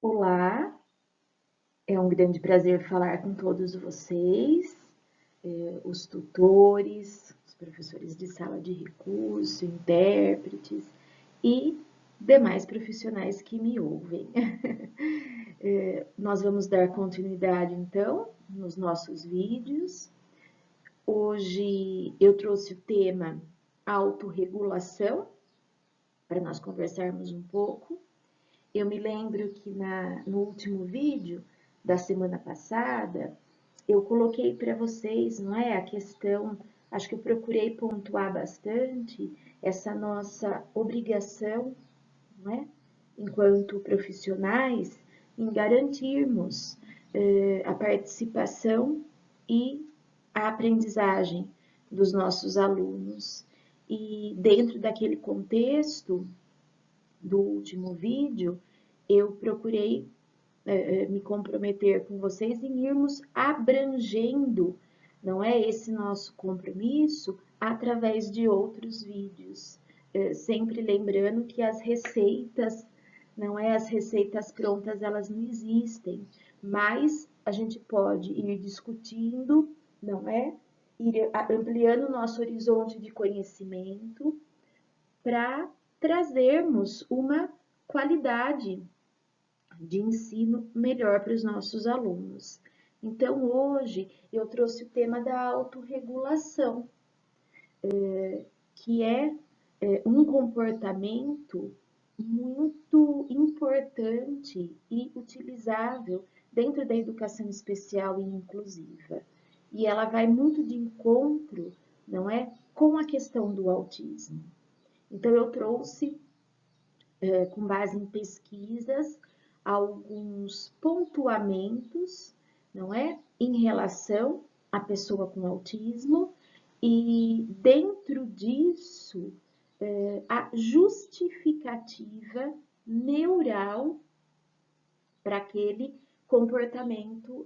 Olá, é um grande prazer falar com todos vocês, os tutores, os professores de sala de recurso, intérpretes e demais profissionais que me ouvem. Nós vamos dar continuidade, então, nos nossos vídeos. Hoje eu trouxe o tema autorregulação, para nós conversarmos um pouco. Eu me lembro que no último vídeo da semana passada, eu coloquei para vocês, não é, a questão, acho que eu procurei pontuar bastante essa nossa obrigação, não é, enquanto profissionais, em garantirmos a participação e a aprendizagem dos nossos alunos. E dentro daquele contexto do último vídeo, eu procurei me comprometer com vocês em irmos abrangendo, não é, esse nosso compromisso através de outros vídeos. Sempre lembrando que as receitas, não é, as receitas prontas, elas não existem, mas a gente pode ir discutindo, não é, ir ampliando o nosso horizonte de conhecimento para trazermos uma qualidade de ensino melhor para os nossos alunos. Então, hoje eu trouxe o tema da autorregulação, que é um comportamento muito importante e utilizável dentro da educação especial e inclusiva. E ela vai muito de encontro, não é, com a questão do autismo. Então, eu trouxe, com base em pesquisas, alguns pontuamentos, não é? Em relação à pessoa com autismo, e dentro disso, a justificativa neural para aquele comportamento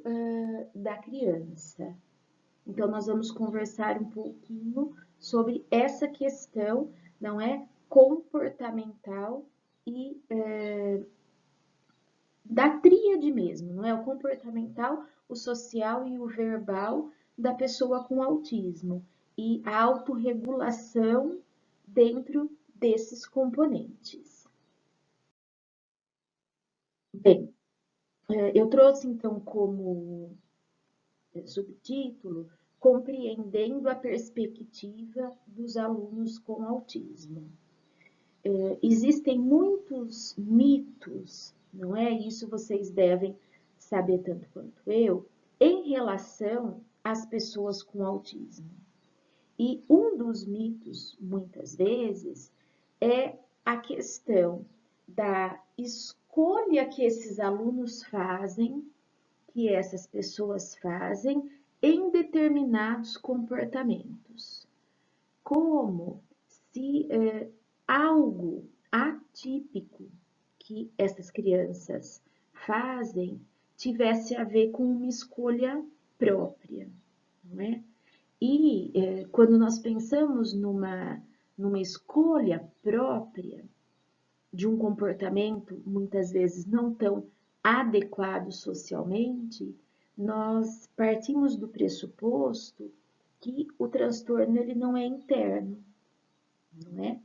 da criança. Então, nós vamos conversar um pouquinho sobre essa questão, não é? Comportamental e da tríade mesmo, não é? O comportamental, o social e o verbal da pessoa com autismo e a autorregulação dentro desses componentes. Bem, eu trouxe então como subtítulo Compreendendo a perspectiva dos alunos com autismo. Existem muitos mitos, não é? Isso vocês devem saber tanto quanto eu, em relação às pessoas com autismo. E um dos mitos, muitas vezes, é a questão da escolha que esses alunos fazem, que essas pessoas fazem em determinados comportamentos. Como se algo atípico que essas crianças fazem tivesse a ver com uma escolha própria, não é? E quando nós pensamos numa escolha própria de um comportamento, muitas vezes não tão adequado socialmente, nós partimos do pressuposto que o transtorno ele não é interno, não é?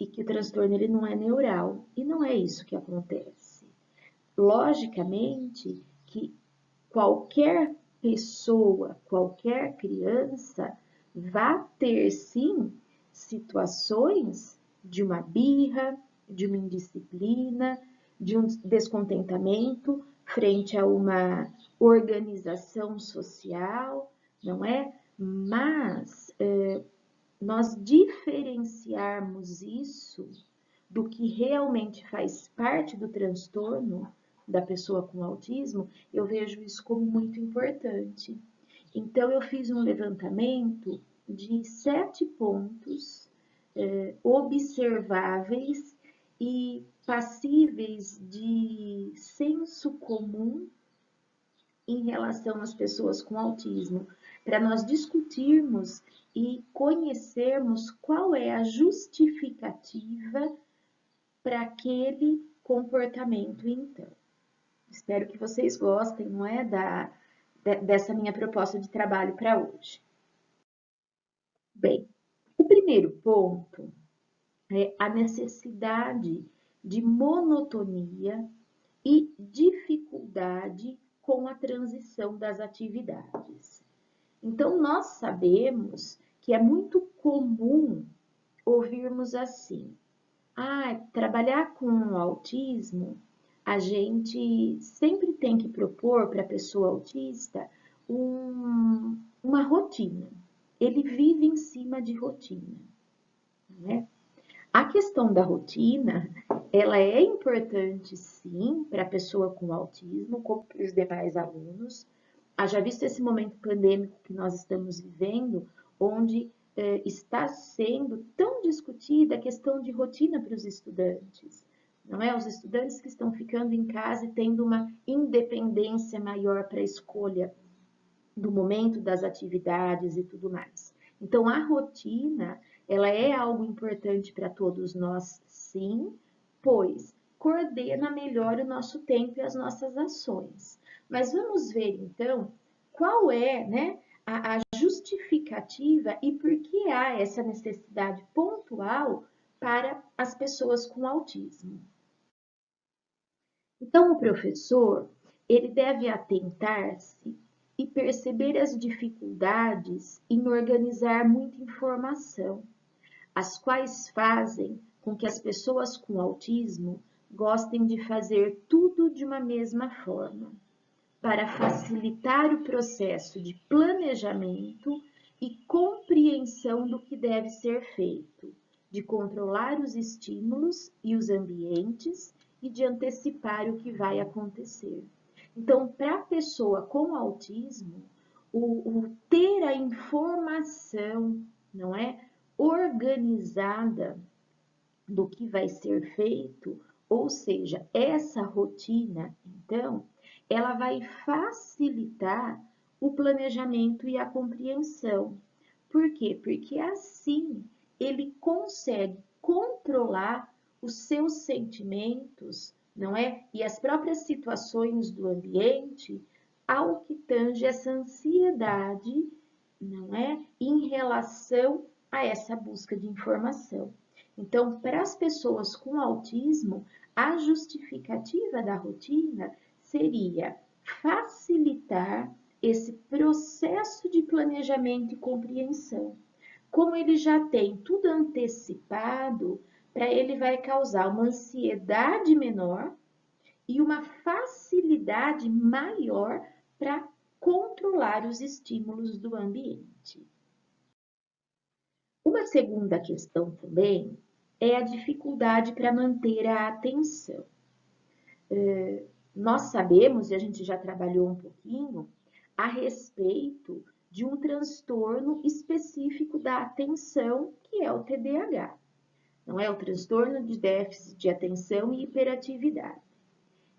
E que o transtorno ele não é neural, e não é isso que acontece. Logicamente que qualquer pessoa, qualquer criança vai ter sim situações de uma birra, de uma indisciplina, de um descontentamento frente a uma organização social, não é? Mas nós diferenciarmos isso do que realmente faz parte do transtorno da pessoa com autismo, eu vejo isso como muito importante. Então, eu fiz um levantamento de 7 pontos observáveis e passíveis de senso comum em relação às pessoas com autismo, para nós discutirmos e conhecermos qual é a justificativa para aquele comportamento, então. Espero que vocês gostem, não é, dessa minha proposta de trabalho para hoje. Bem, o primeiro ponto é a necessidade de monotonia e dificuldade com a transição das atividades. Então, nós sabemos que é muito comum ouvirmos assim: trabalhar com o autismo, a gente sempre tem que propor para a pessoa autista uma rotina. Ele vive em cima de rotina, né? A questão da rotina, ela é importante sim para a pessoa com autismo, como para os demais alunos. Haja visto esse momento pandêmico que nós estamos vivendo, onde está sendo tão discutida a questão de rotina para os estudantes. Não é? Os estudantes que estão ficando em casa e tendo uma independência maior para a escolha do momento das atividades e tudo mais. Então, a rotina, ela é algo importante para todos nós, sim, pois coordena melhor o nosso tempo e as nossas ações. Mas vamos ver, então, qual é, né, a justificativa e por que há essa necessidade pontual para as pessoas com autismo. Então, o professor, ele deve atentar-se e perceber as dificuldades em organizar muita informação, as quais fazem com que as pessoas com autismo gostem de fazer tudo de uma mesma forma, para facilitar o processo de planejamento e compreensão do que deve ser feito, de controlar os estímulos e os ambientes e de antecipar o que vai acontecer. Então, para a pessoa com autismo, o ter a informação, não é, organizada do que vai ser feito, ou seja, essa rotina, então, ela vai facilitar o planejamento e a compreensão. Por quê? Porque assim ele consegue controlar os seus sentimentos, não é? E as próprias situações do ambiente ao que tange essa ansiedade, não é? Em relação a essa busca de informação. Então, para as pessoas com autismo, a justificativa da rotina seria facilitar esse processo de planejamento e compreensão. Como ele já tem tudo antecipado, para ele vai causar uma ansiedade menor e uma facilidade maior para controlar os estímulos do ambiente. Uma segunda questão também é a dificuldade para manter a atenção. Nós sabemos, e a gente já trabalhou um pouquinho, a respeito de um transtorno específico da atenção, que é o TDAH. Não é o transtorno de déficit de atenção e hiperatividade.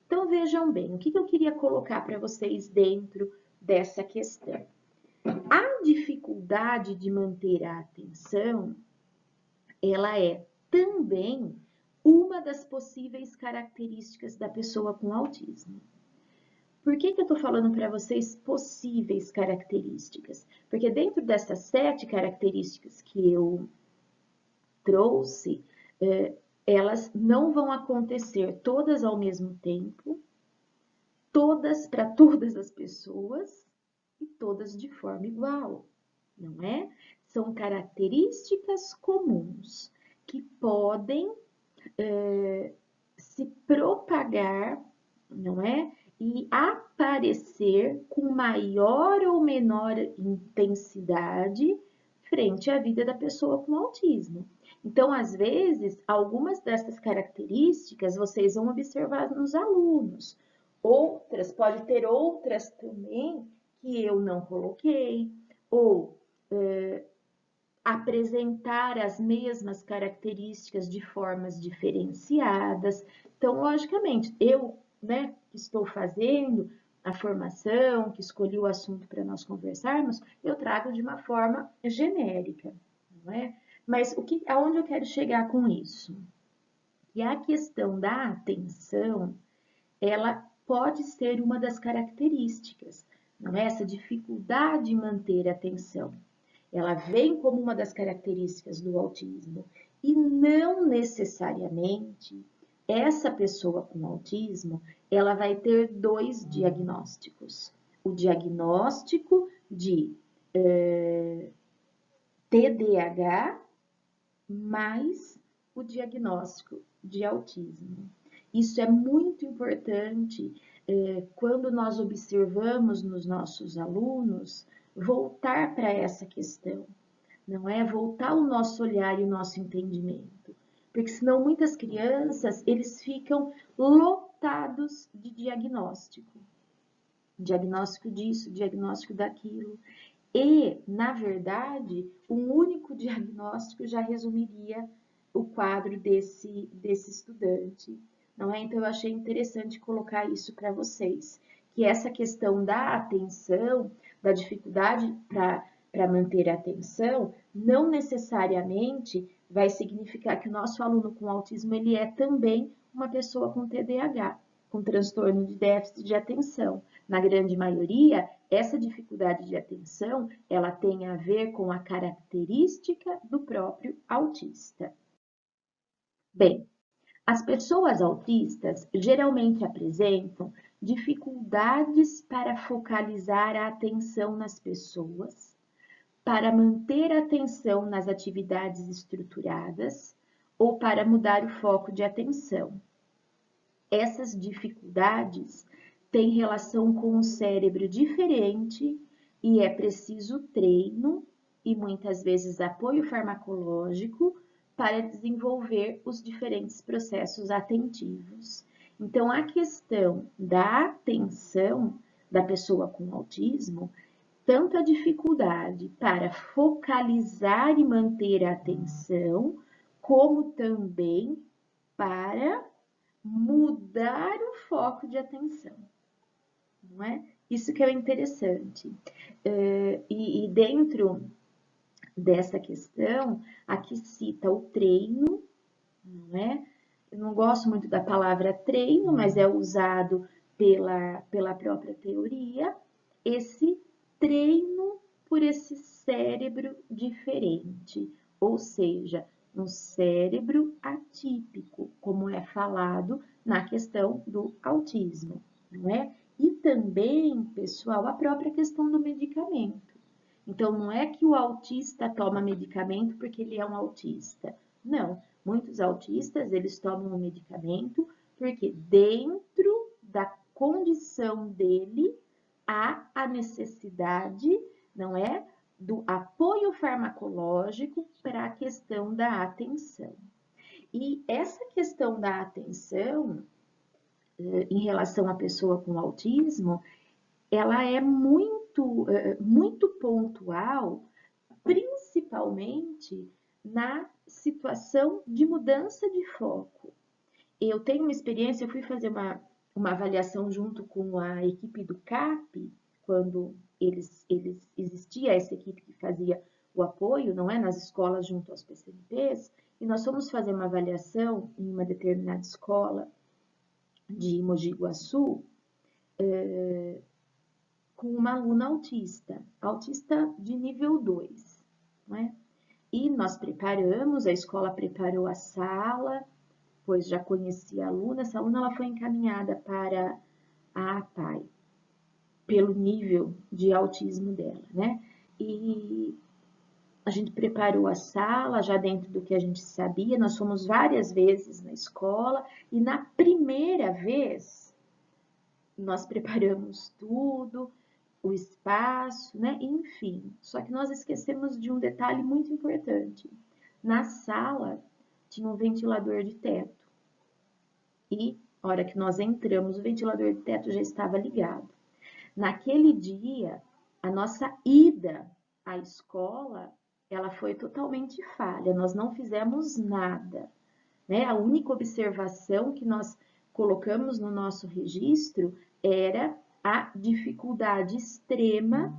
Então, vejam bem, o que eu queria colocar para vocês dentro dessa questão? A dificuldade de manter a atenção, ela é também uma das possíveis características da pessoa com autismo. Por que eu estou falando para vocês possíveis características? Porque dentro dessas 7 características que eu trouxe, elas não vão acontecer todas ao mesmo tempo, todas para todas as pessoas e todas de forma igual, não é? São características comuns que podem se propagar, não é? E aparecer com maior ou menor intensidade frente à vida da pessoa com autismo. Então, às vezes, algumas dessas características vocês vão observar nos alunos. Outras, pode ter outras também que eu não coloquei, ou apresentar as mesmas características de formas diferenciadas. Então, logicamente, eu, né, que estou fazendo a formação, que escolhi o assunto para nós conversarmos, eu trago de uma forma genérica, não é? Mas aonde eu quero chegar com isso? Que a questão da atenção, ela pode ser uma das características, não é? Essa dificuldade em manter a atenção. Ela vem como uma das características do autismo e não necessariamente essa pessoa com autismo, ela vai ter dois diagnósticos. O diagnóstico de TDAH mais o diagnóstico de autismo. Isso é muito importante quando nós observamos nos nossos alunos voltar para essa questão, não é? Voltar o nosso olhar e o nosso entendimento. Porque senão muitas crianças, eles ficam lotados de diagnóstico. Diagnóstico disso, diagnóstico daquilo. E, na verdade, um único diagnóstico já resumiria o quadro desse estudante, não é? Então, eu achei interessante colocar isso para vocês, que essa questão da atenção, da dificuldade para manter a atenção, não necessariamente vai significar que o nosso aluno com autismo, ele é também uma pessoa com TDAH, com transtorno de déficit de atenção. Na grande maioria, essa dificuldade de atenção, ela tem a ver com a característica do próprio autista. Bem, as pessoas autistas geralmente apresentam dificuldades para focalizar a atenção nas pessoas, para manter a atenção nas atividades estruturadas ou para mudar o foco de atenção. Essas dificuldades têm relação com um cérebro diferente e é preciso treino e muitas vezes apoio farmacológico para desenvolver os diferentes processos atentivos. Então, a questão da atenção da pessoa com autismo, tanto a dificuldade para focalizar e manter a atenção, como também para mudar o foco de atenção, não é? Isso que é interessante. E dentro dessa questão, aqui cita o treino, não é? Eu não gosto muito da palavra treino, mas é usado pela própria teoria, esse treino por esse cérebro diferente, ou seja, um cérebro atípico, como é falado na questão do autismo, não é? E também, pessoal, a própria questão do medicamento. Então, não é que o autista toma medicamento porque ele é um autista. Não, muitos autistas, eles tomam o medicamento porque dentro da condição dele há a necessidade, não é? Do apoio farmacológico para a questão da atenção. E essa questão da atenção, em relação à pessoa com autismo, ela é muito pontual, principalmente na situação de mudança de foco. Eu tenho uma experiência, eu fui fazer uma avaliação junto com a equipe do CAP, quando existia essa equipe que fazia o apoio, não é, nas escolas junto aos PCNPs, e nós fomos fazer uma avaliação em uma determinada escola de Mogi Guaçu, com uma aluna autista de nível 2, não é? E nós preparamos, a escola preparou a sala, pois já conhecia a aluna, essa aluna ela foi encaminhada para a APAE, pelo nível de autismo dela, né? E a gente preparou a sala já dentro do que a gente sabia, nós fomos várias vezes na escola e na primeira vez nós preparamos tudo, o espaço, né? Enfim, só que nós esquecemos de um detalhe muito importante. Na sala tinha um ventilador de teto e, na hora que nós entramos, o ventilador de teto já estava ligado. Naquele dia, a nossa ida à escola, ela foi totalmente falha, nós não fizemos nada, né? A única observação que nós colocamos no nosso registro era a dificuldade extrema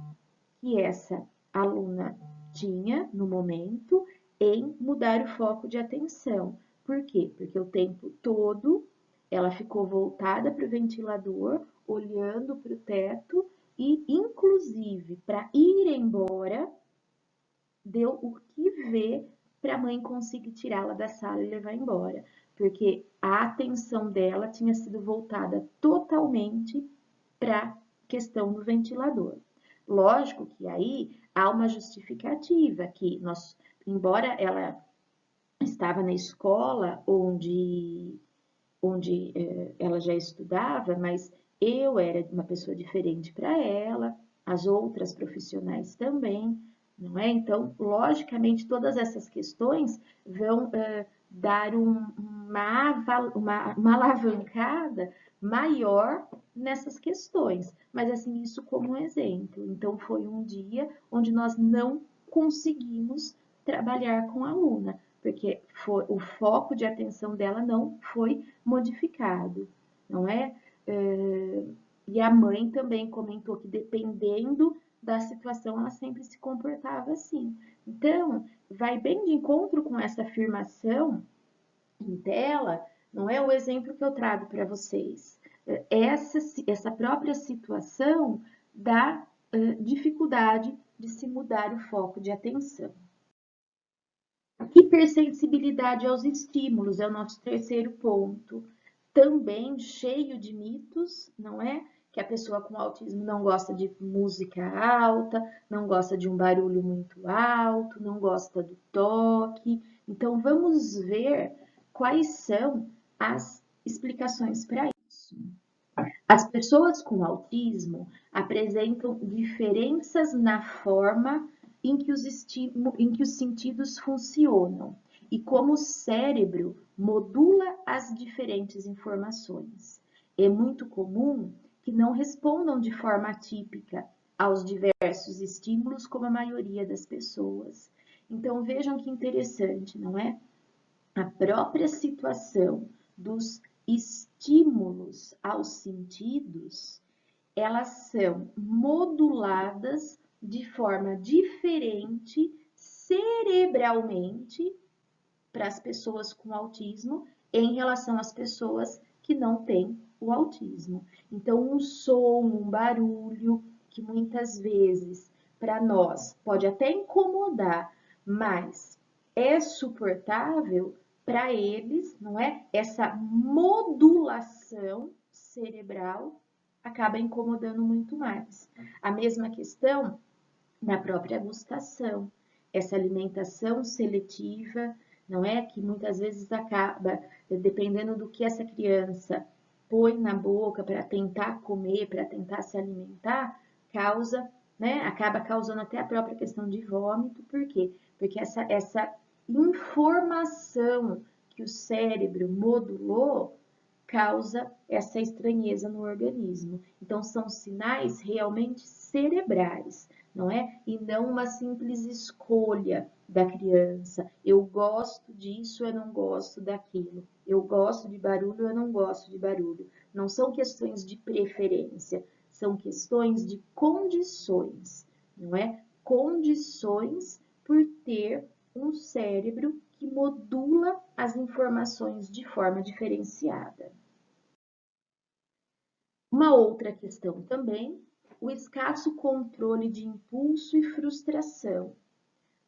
que essa aluna tinha no momento em mudar o foco de atenção. Por quê? Porque o tempo todo Ela ficou voltada para o ventilador, olhando para o teto e, inclusive, para ir embora, deu o que ver para a mãe conseguir tirá-la da sala e levar embora, porque a atenção dela tinha sido voltada totalmente para a questão do ventilador. Lógico que aí há uma justificativa que nós, embora ela estava na escola onde ela já estudava, mas eu era uma pessoa diferente para ela, as outras profissionais também, não é? Então, logicamente, todas essas questões vão dar uma alavancada maior nessas questões, mas assim, isso como um exemplo. Então, foi um dia onde nós não conseguimos trabalhar com a aluna, porque o foco de atenção dela não foi modificado, não é? E a mãe também comentou que dependendo da situação, ela sempre se comportava assim. Então, vai bem de encontro com essa afirmação em tela, não é o exemplo que eu trago para vocês. Essa própria situação da dificuldade de se mudar o foco de atenção. Hipersensibilidade aos estímulos é o nosso terceiro ponto. Também cheio de mitos, não é? Que a pessoa com autismo não gosta de música alta, não gosta de um barulho muito alto, não gosta do toque. Então, vamos ver quais são as explicações para isso. As pessoas com autismo apresentam diferenças na forma em que os sentidos funcionam e como o cérebro modula as diferentes informações. É muito comum que não respondam de forma típica aos diversos estímulos, como a maioria das pessoas. Então, vejam que interessante, não é? A própria situação dos estímulos aos sentidos, elas são moduladas de forma diferente cerebralmente para as pessoas com autismo em relação às pessoas que não têm o autismo. Então, um som, um barulho, que muitas vezes para nós pode até incomodar, mas é suportável, para eles, não é? Essa modulação cerebral acaba incomodando muito mais. A mesma questão na própria gustação, essa alimentação seletiva, não é? Que muitas vezes acaba, dependendo do que essa criança põe na boca para tentar comer, para tentar se alimentar, causa, né? Acaba causando até a própria questão de vômito. Por quê? Porque essa informação que o cérebro modulou causa essa estranheza no organismo. Então, são sinais realmente cerebrais, não é? E não uma simples escolha da criança. Eu gosto disso, eu não gosto daquilo. Eu gosto de barulho, eu não gosto de barulho. Não são questões de preferência, são questões de condições, não é? Condições por ter um cérebro que modula as informações de forma diferenciada. Uma outra questão também, o escasso controle de impulso e frustração.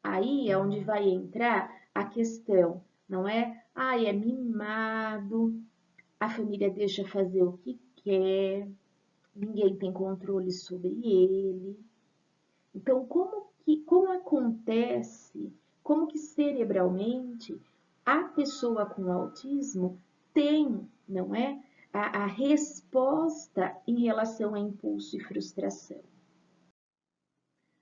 Aí é onde vai entrar a questão, não é? Ah, é mimado, a família deixa fazer o que quer, ninguém tem controle sobre ele. Então, como acontece, como que cerebralmente a pessoa com autismo tem, não é, a resposta em relação a impulso e frustração?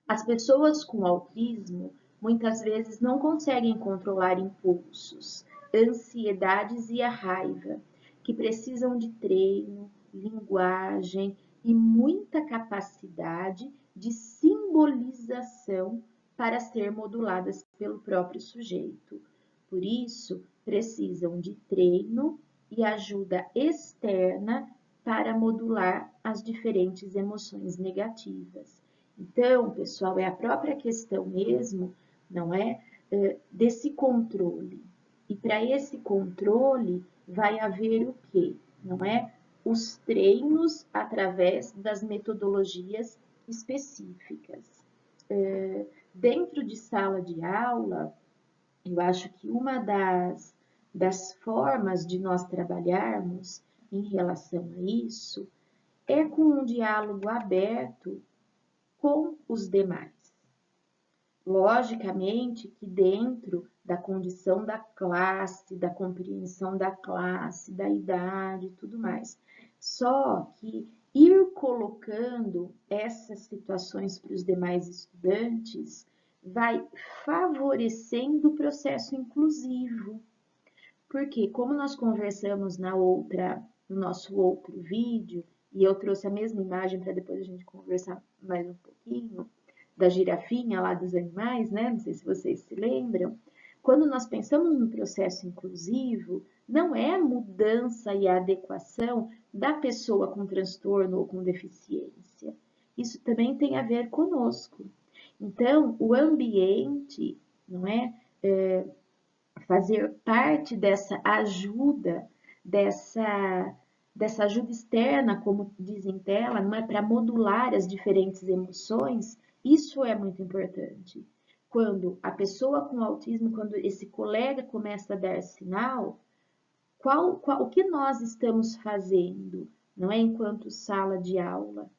As pessoas com autismo muitas vezes não conseguem controlar impulsos, ansiedades e a raiva, que precisam de treino, linguagem e muita capacidade de simbolização para ser moduladas pelo próprio sujeito. Por isso, precisam de treino e ajuda externa para modular as diferentes emoções negativas. Então, pessoal, é a própria questão mesmo, não é? Desse controle. E para esse controle vai haver o quê? não é? Os treinos através das metodologias específicas. Dentro de sala de aula, eu acho que uma das formas de nós trabalharmos em relação a isso é com um diálogo aberto com os demais. Logicamente que dentro da condição da classe, da compreensão da classe, da idade e tudo mais. Só que ir colocando essas situações para os demais estudantes vai favorecendo o processo inclusivo. Porque, como nós conversamos no nosso outro vídeo, e eu trouxe a mesma imagem para depois a gente conversar mais um pouquinho, da girafinha lá dos animais, né? Não sei se vocês se lembram. Quando nós pensamos no processo inclusivo, não é a mudança e a adequação da pessoa com transtorno ou com deficiência. Isso também tem a ver conosco. Então, o ambiente, não é, fazer parte dessa ajuda, dessa ajuda externa, como dizem tela, não é para modular as diferentes emoções, isso é muito importante. Quando a pessoa com autismo, quando esse colega começa a dar sinal, o que nós estamos fazendo, não é enquanto sala de aula?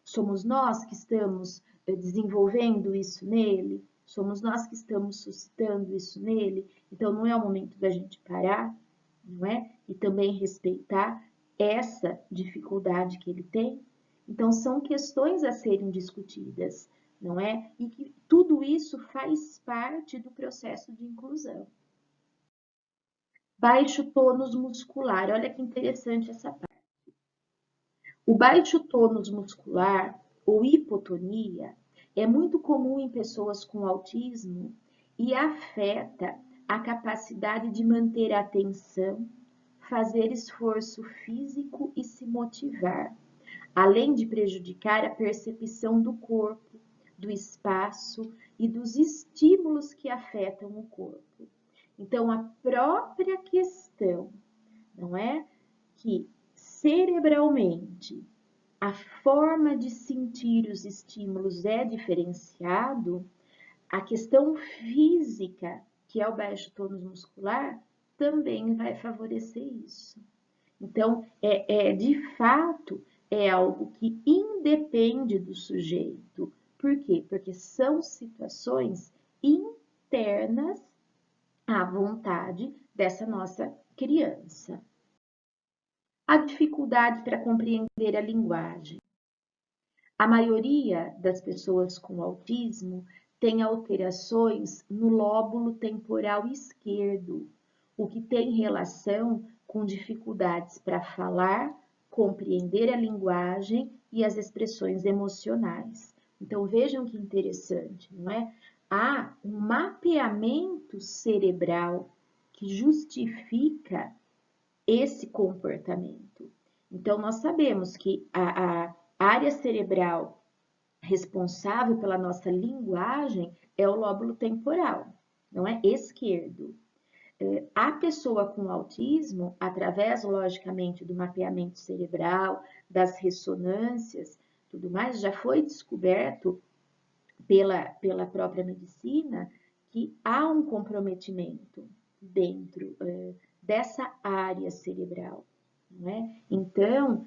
Somos nós que estamos desenvolvendo isso nele? Somos nós que estamos suscitando isso nele? Então, não é o momento da gente parar, não é? E também respeitar essa dificuldade que ele tem? Então, são questões a serem discutidas, não é? E que tudo isso faz parte do processo de inclusão. Baixo tônus muscular, olha que interessante essa parte. O baixo tônus muscular ou hipotonia é muito comum em pessoas com autismo e afeta a capacidade de manter a atenção, fazer esforço físico e se motivar, além de prejudicar a percepção do corpo, do espaço e dos estímulos que afetam o corpo. Então, a própria questão, não é? Que cerebralmente a forma de sentir os estímulos é diferenciado, a questão física, que é o baixo tônus muscular, também vai favorecer isso. Então, de fato, é algo que independe do sujeito. Por quê? Porque são situações internas à vontade dessa nossa criança. A dificuldade para compreender a linguagem. A maioria das pessoas com autismo tem alterações no lóbulo temporal esquerdo, o que tem relação com dificuldades para falar, compreender a linguagem e as expressões emocionais. Então, vejam que interessante, não é? Há um mapeamento cerebral que justifica esse comportamento. Então, nós sabemos que a área cerebral responsável pela nossa linguagem é o lóbulo temporal, não é esquerdo. A pessoa com autismo, através, logicamente, do mapeamento cerebral, das ressonâncias, tudo mais, já foi descoberto pela própria medicina que há um comprometimento dentro dessa área cerebral, não é? Então,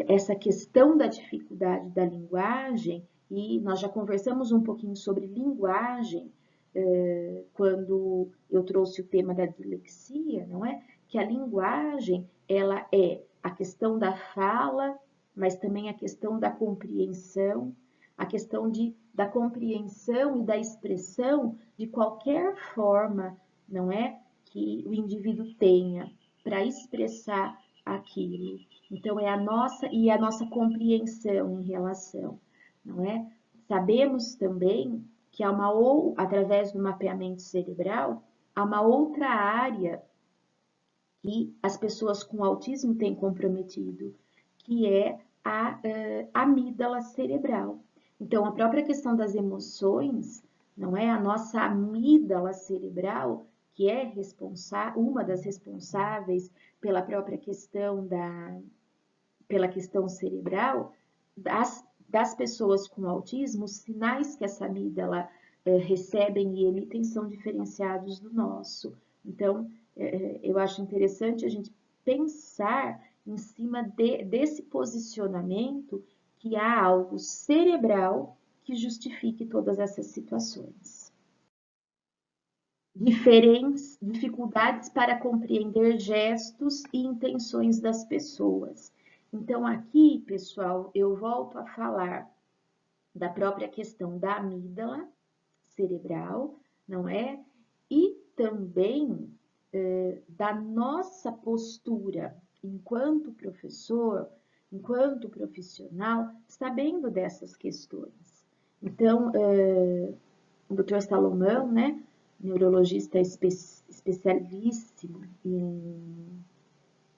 essa questão da dificuldade da linguagem, e nós já conversamos um pouquinho sobre linguagem, quando eu trouxe o tema da dislexia, não é? Que a linguagem, ela é a questão da fala, mas também a questão da compreensão, a questão da compreensão e da expressão de qualquer forma, não é? Que o indivíduo tenha para expressar aquilo. Então, é a nossa compreensão em relação, não é? Sabemos também que através do mapeamento cerebral, há uma outra área que as pessoas com autismo têm comprometido, que é a amígdala cerebral. Então, a própria questão das emoções, não é? A nossa amígdala cerebral, que é uma das responsáveis pela própria questão pela questão cerebral, das pessoas com autismo, os sinais que essa amígdala recebem e emitem são diferenciados do nosso. Então, eu acho interessante a gente pensar em cima desse posicionamento que há algo cerebral que justifique todas essas situações. Diferentes dificuldades para compreender gestos e intenções das pessoas. Então, aqui, pessoal, eu volto a falar da própria questão da amígdala cerebral, não é? E também da nossa postura enquanto professor, enquanto profissional, sabendo dessas questões. Então, o Dr. Salomão, né, neurologista especialíssimo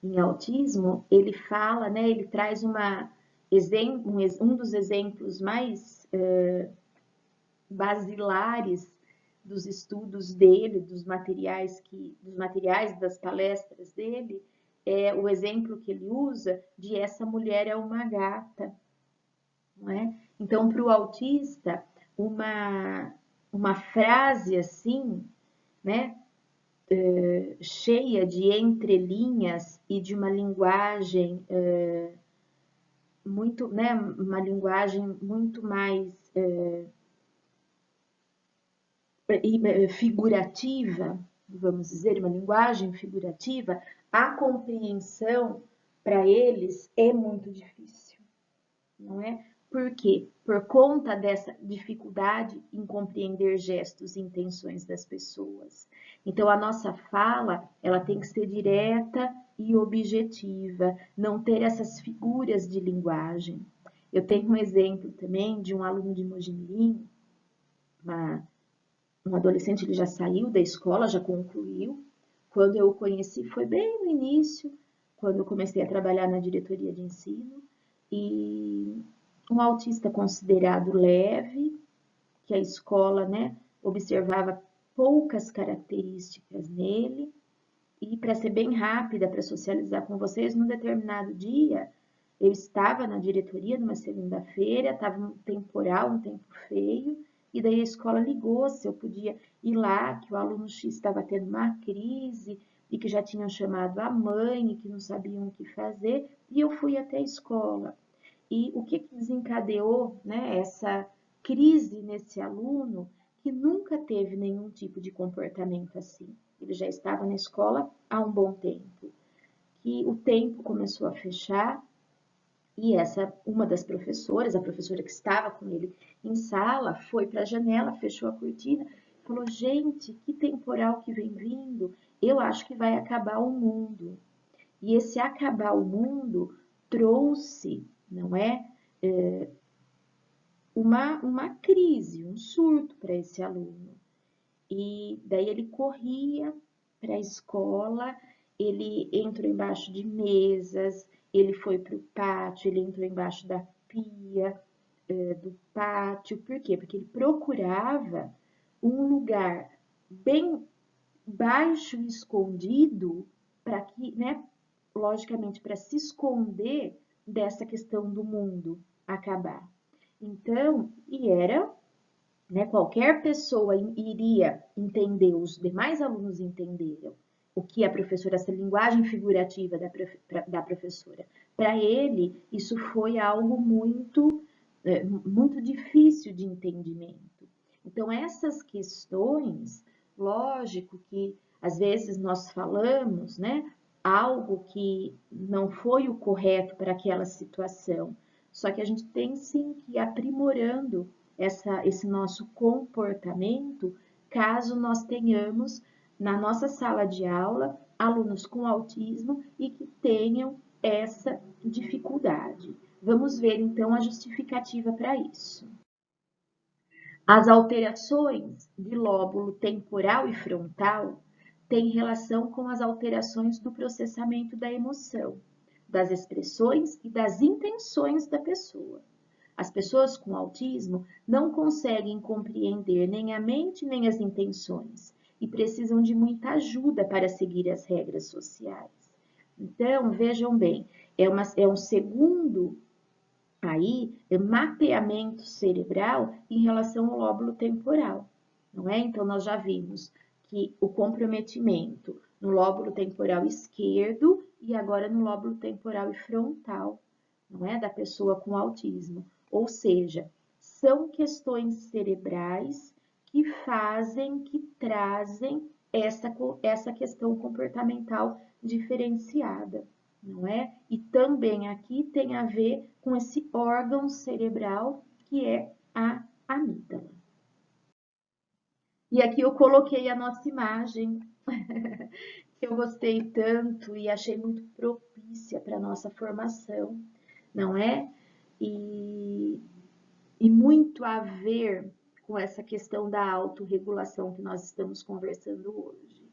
em autismo, ele fala, né, ele traz um dos exemplos mais basilares dos estudos dele, dos materiais das palestras dele, é o exemplo que ele usa de essa mulher é uma gata, não é? Então, para o autista, uma frase assim, né, cheia de entrelinhas e de uma linguagem muito, né, uma linguagem muito mais figurativa, vamos dizer, uma linguagem figurativa, a compreensão para eles é muito difícil, não é? Por quê? Por conta dessa dificuldade em compreender gestos e intenções das pessoas. Então, a nossa fala, ela tem que ser direta e objetiva, não ter essas figuras de linguagem. Eu tenho um exemplo também de um aluno de Mojimirim, um adolescente, ele já saiu da escola, já concluiu. Quando eu o conheci, foi bem no início, quando eu comecei a trabalhar na diretoria de ensino, e um autista considerado leve, que a escola, né, observava poucas características nele, e para ser bem rápida, para socializar com vocês, num determinado dia, eu estava na diretoria numa segunda-feira, estava um temporal, um tempo feio, e daí a escola ligou se eu podia ir lá, que o aluno X estava tendo uma crise e que já tinham chamado a mãe e que não sabiam o que fazer, e eu fui até a escola. E o que desencadeou, né, essa crise nesse aluno que nunca teve nenhum tipo de comportamento assim? Ele já estava na escola há um bom tempo. E o tempo começou a fechar e uma das professoras, a professora que estava com ele em sala, foi para a janela, fechou a cortina, falou: gente, que temporal que vem vindo, eu acho que vai acabar o mundo. E esse acabar o mundo trouxe, não é, uma crise, um surto para esse aluno. E daí ele corria para a escola, ele entrou embaixo de mesas, ele foi para o pátio, ele entrou embaixo da pia do pátio. Por quê? Porque ele procurava um lugar bem baixo e escondido para que, né, logicamente, para se esconder dessa questão do mundo acabar. Então, e era, né, qualquer pessoa iria entender, os demais alunos entenderam o que a professora, essa linguagem figurativa da professora. Para ele, isso foi algo muito difícil de entendimento. Então, essas questões, lógico que às vezes nós falamos, né, algo que não foi o correto para aquela situação, só que a gente tem sim que ir aprimorando esse nosso comportamento, caso nós tenhamos na nossa sala de aula alunos com autismo e que tenham essa dificuldade. Vamos ver então a justificativa para isso. As alterações de lóbulo temporal e frontal têm relação com as alterações do processamento da emoção, das expressões e das intenções da pessoa. As pessoas com autismo não conseguem compreender nem a mente nem as intenções e precisam de muita ajuda para seguir as regras sociais. Então, vejam bem, é um segundo aí mapeamento cerebral em relação ao lóbulo temporal, não é? Então, nós já vimos que o comprometimento no lóbulo temporal esquerdo e agora no lóbulo temporal e frontal, não é? Da pessoa com autismo. Ou seja, são questões cerebrais que fazem, que trazem essa questão comportamental diferenciada, não é? E também aqui tem a ver com esse órgão cerebral que é a amígdala. E aqui eu coloquei a nossa imagem, que eu gostei tanto e achei muito propícia para a nossa formação, não é? E muito a ver com essa questão da autorregulação que nós estamos conversando hoje.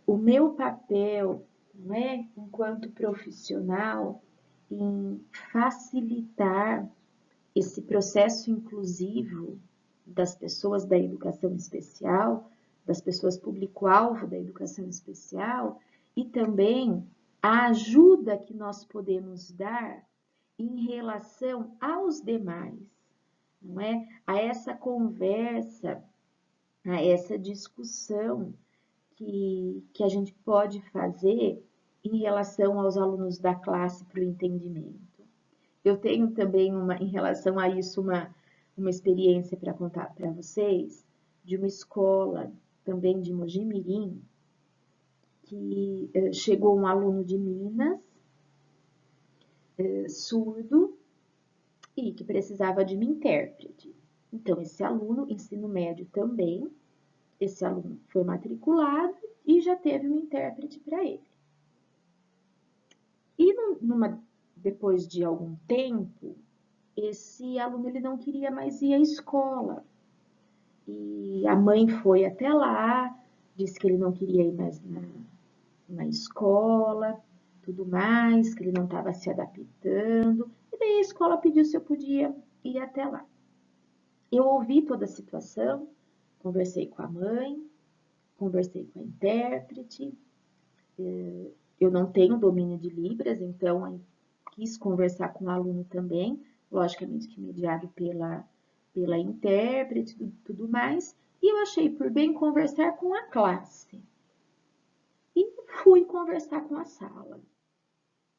O meu papel, não é, enquanto profissional, em facilitar esse processo inclusivo das pessoas da educação especial, das pessoas público-alvo da educação especial, e também a ajuda que nós podemos dar em relação aos demais, não é? A essa conversa, a essa discussão que a gente pode fazer em relação aos alunos da classe para o entendimento. Eu tenho também, em relação a isso, uma experiência para contar para vocês, de uma escola também de Mojimirim, que chegou um aluno de Minas, surdo, e que precisava de uma intérprete. Então, esse aluno, ensino médio também, esse aluno foi matriculado e já teve uma intérprete para ele. E depois de algum tempo, esse aluno ele não queria mais ir à escola. E a mãe foi até lá, disse que ele não queria ir mais na escola, tudo mais, que ele não estava se adaptando. E daí a escola pediu se eu podia ir até lá. Eu ouvi toda a situação, conversei com a mãe, conversei com a intérprete. Eu não tenho domínio de Libras, então quis conversar com o aluno também, logicamente que mediado pela intérprete e tudo mais, e eu achei por bem conversar com a classe. E fui conversar com a sala.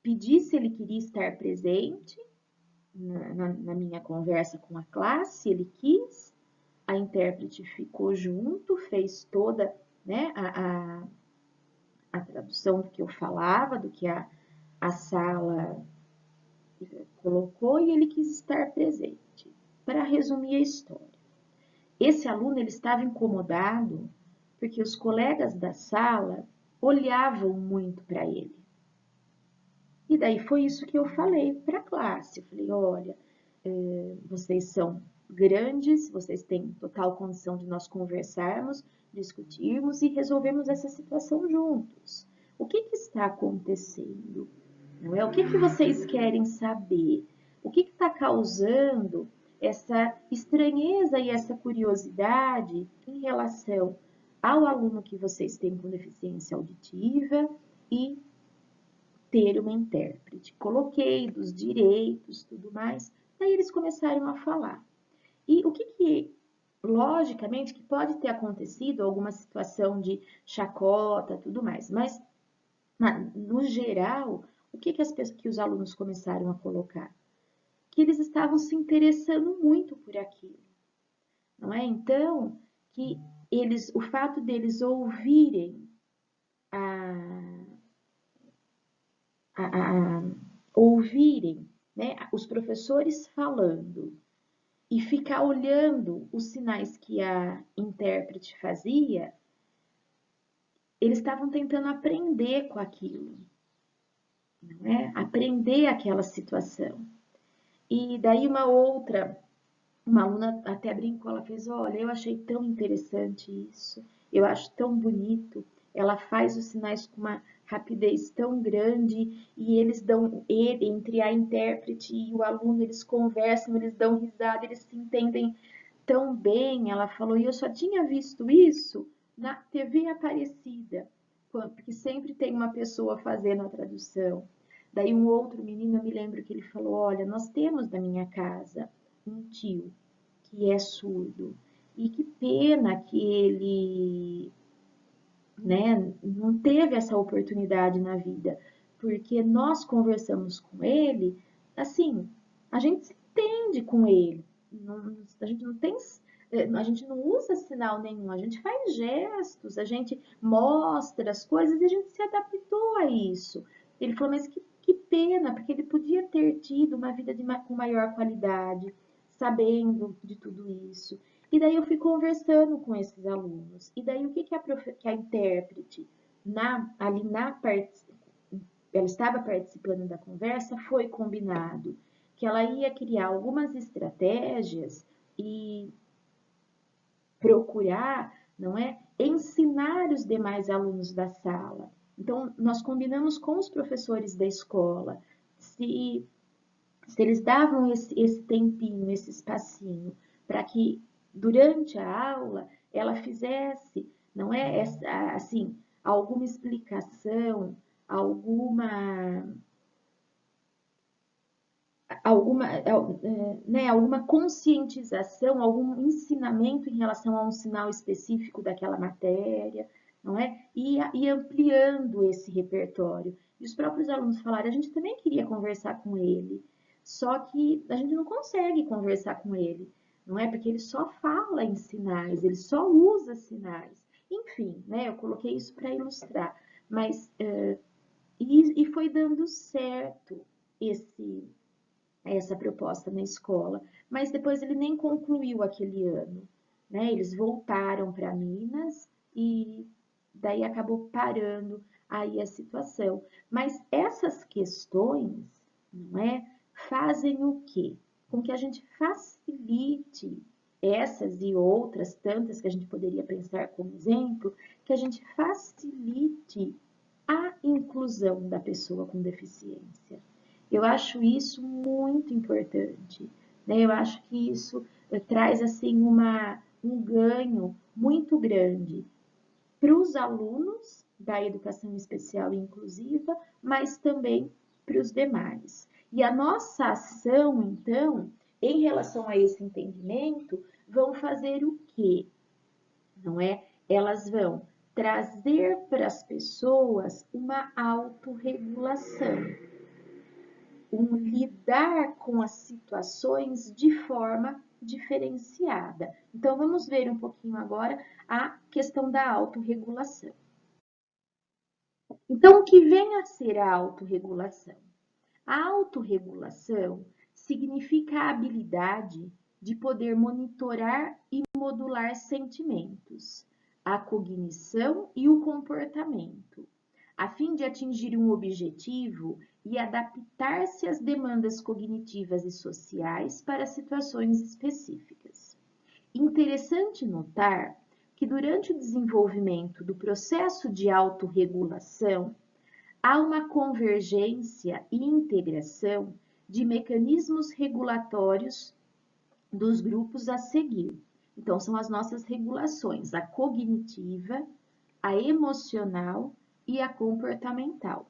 Pedi se ele queria estar presente na minha conversa com a classe, ele quis, a intérprete ficou junto, fez toda, né, a tradução do que eu falava, do que a sala colocou, e ele quis estar presente. Para resumir a história, esse aluno ele estava incomodado porque os colegas da sala olhavam muito para ele. E daí foi isso que eu falei para a classe. Eu falei, olha, vocês são grandes, vocês têm total condição de nós conversarmos, discutirmos e resolvermos essa situação juntos. O que está acontecendo? Não é? O que vocês querem saber? O que está causando essa estranheza e essa curiosidade em relação ao aluno que vocês têm com deficiência auditiva e ter uma intérprete? Coloquei dos direitos, tudo mais. Daí eles começaram a falar. E o que logicamente, que pode ter acontecido alguma situação de chacota, tudo mais, mas no geral, o que os alunos começaram a colocar? Que eles estavam se interessando muito por aquilo, não é? Então, que o fato deles ouvirem ouvirem, né, os professores falando e ficar olhando os sinais que a intérprete fazia, eles estavam tentando aprender com aquilo, não é? Aprender aquela situação. E daí uma aluna até brincou, ela fez, olha, eu achei tão interessante isso, eu acho tão bonito, ela faz os sinais com uma rapidez tão grande e entre a intérprete e o aluno, eles conversam, eles dão risada, eles se entendem tão bem, ela falou, e eu só tinha visto isso na TV Aparecida. porque sempre tem uma pessoa fazendo a tradução. Daí um outro menino, eu me lembro que ele falou, olha, nós temos na minha casa um tio que é surdo, e que pena que ele, né, não teve essa oportunidade na vida, porque nós conversamos com ele, assim, a gente se entende com ele, a gente não tem, a gente não usa sinal nenhum, a gente faz gestos, a gente mostra as coisas e a gente se adaptou a isso. Ele falou, mas que pena, porque ele podia ter tido uma vida com maior qualidade, sabendo de tudo isso. E daí eu fui conversando com esses alunos. E daí o que a intérprete, ela estava participando da conversa, foi combinado que ela ia criar algumas estratégias e procurar, não é, ensinar os demais alunos da sala. Então, nós combinamos com os professores da escola se eles davam esse tempinho, esse espacinho, para que durante a aula ela fizesse, não é assim, alguma explicação, alguma conscientização, algum ensinamento em relação a um sinal específico daquela matéria, não é? E ampliando esse repertório. E os próprios alunos falaram, a gente também queria conversar com ele, só que a gente não consegue conversar com ele, não é? Porque ele só fala em sinais, ele só usa sinais. Enfim, né? Eu coloquei isso para ilustrar, mas e foi dando certo essa proposta na escola, mas depois ele nem concluiu aquele ano, né? Eles voltaram para Minas e daí acabou parando aí a situação. Mas essas questões, não é, fazem o quê? Com que a gente facilite essas e outras tantas que a gente poderia pensar como exemplo, que a gente facilite a inclusão da pessoa com deficiência. Eu acho isso muito importante, né? Eu acho que isso traz assim um ganho muito grande para os alunos da educação especial e inclusiva, mas também para os demais. E a nossa ação, então, em relação a esse entendimento, vão fazer o quê? Não é? Elas vão trazer para as pessoas uma autorregulação, um lidar com as situações de forma diferenciada. Então, vamos ver um pouquinho agora a questão da autorregulação. Então, o que vem a ser a autorregulação? A autorregulação significa a habilidade de poder monitorar e modular sentimentos, a cognição e o comportamento, a fim de atingir um objetivo e adaptar-se às demandas cognitivas e sociais para situações específicas. Interessante notar que durante o desenvolvimento do processo de autorregulação, há uma convergência e integração de mecanismos regulatórios dos grupos a seguir. Então, são as nossas regulações, a cognitiva, a emocional e a comportamental.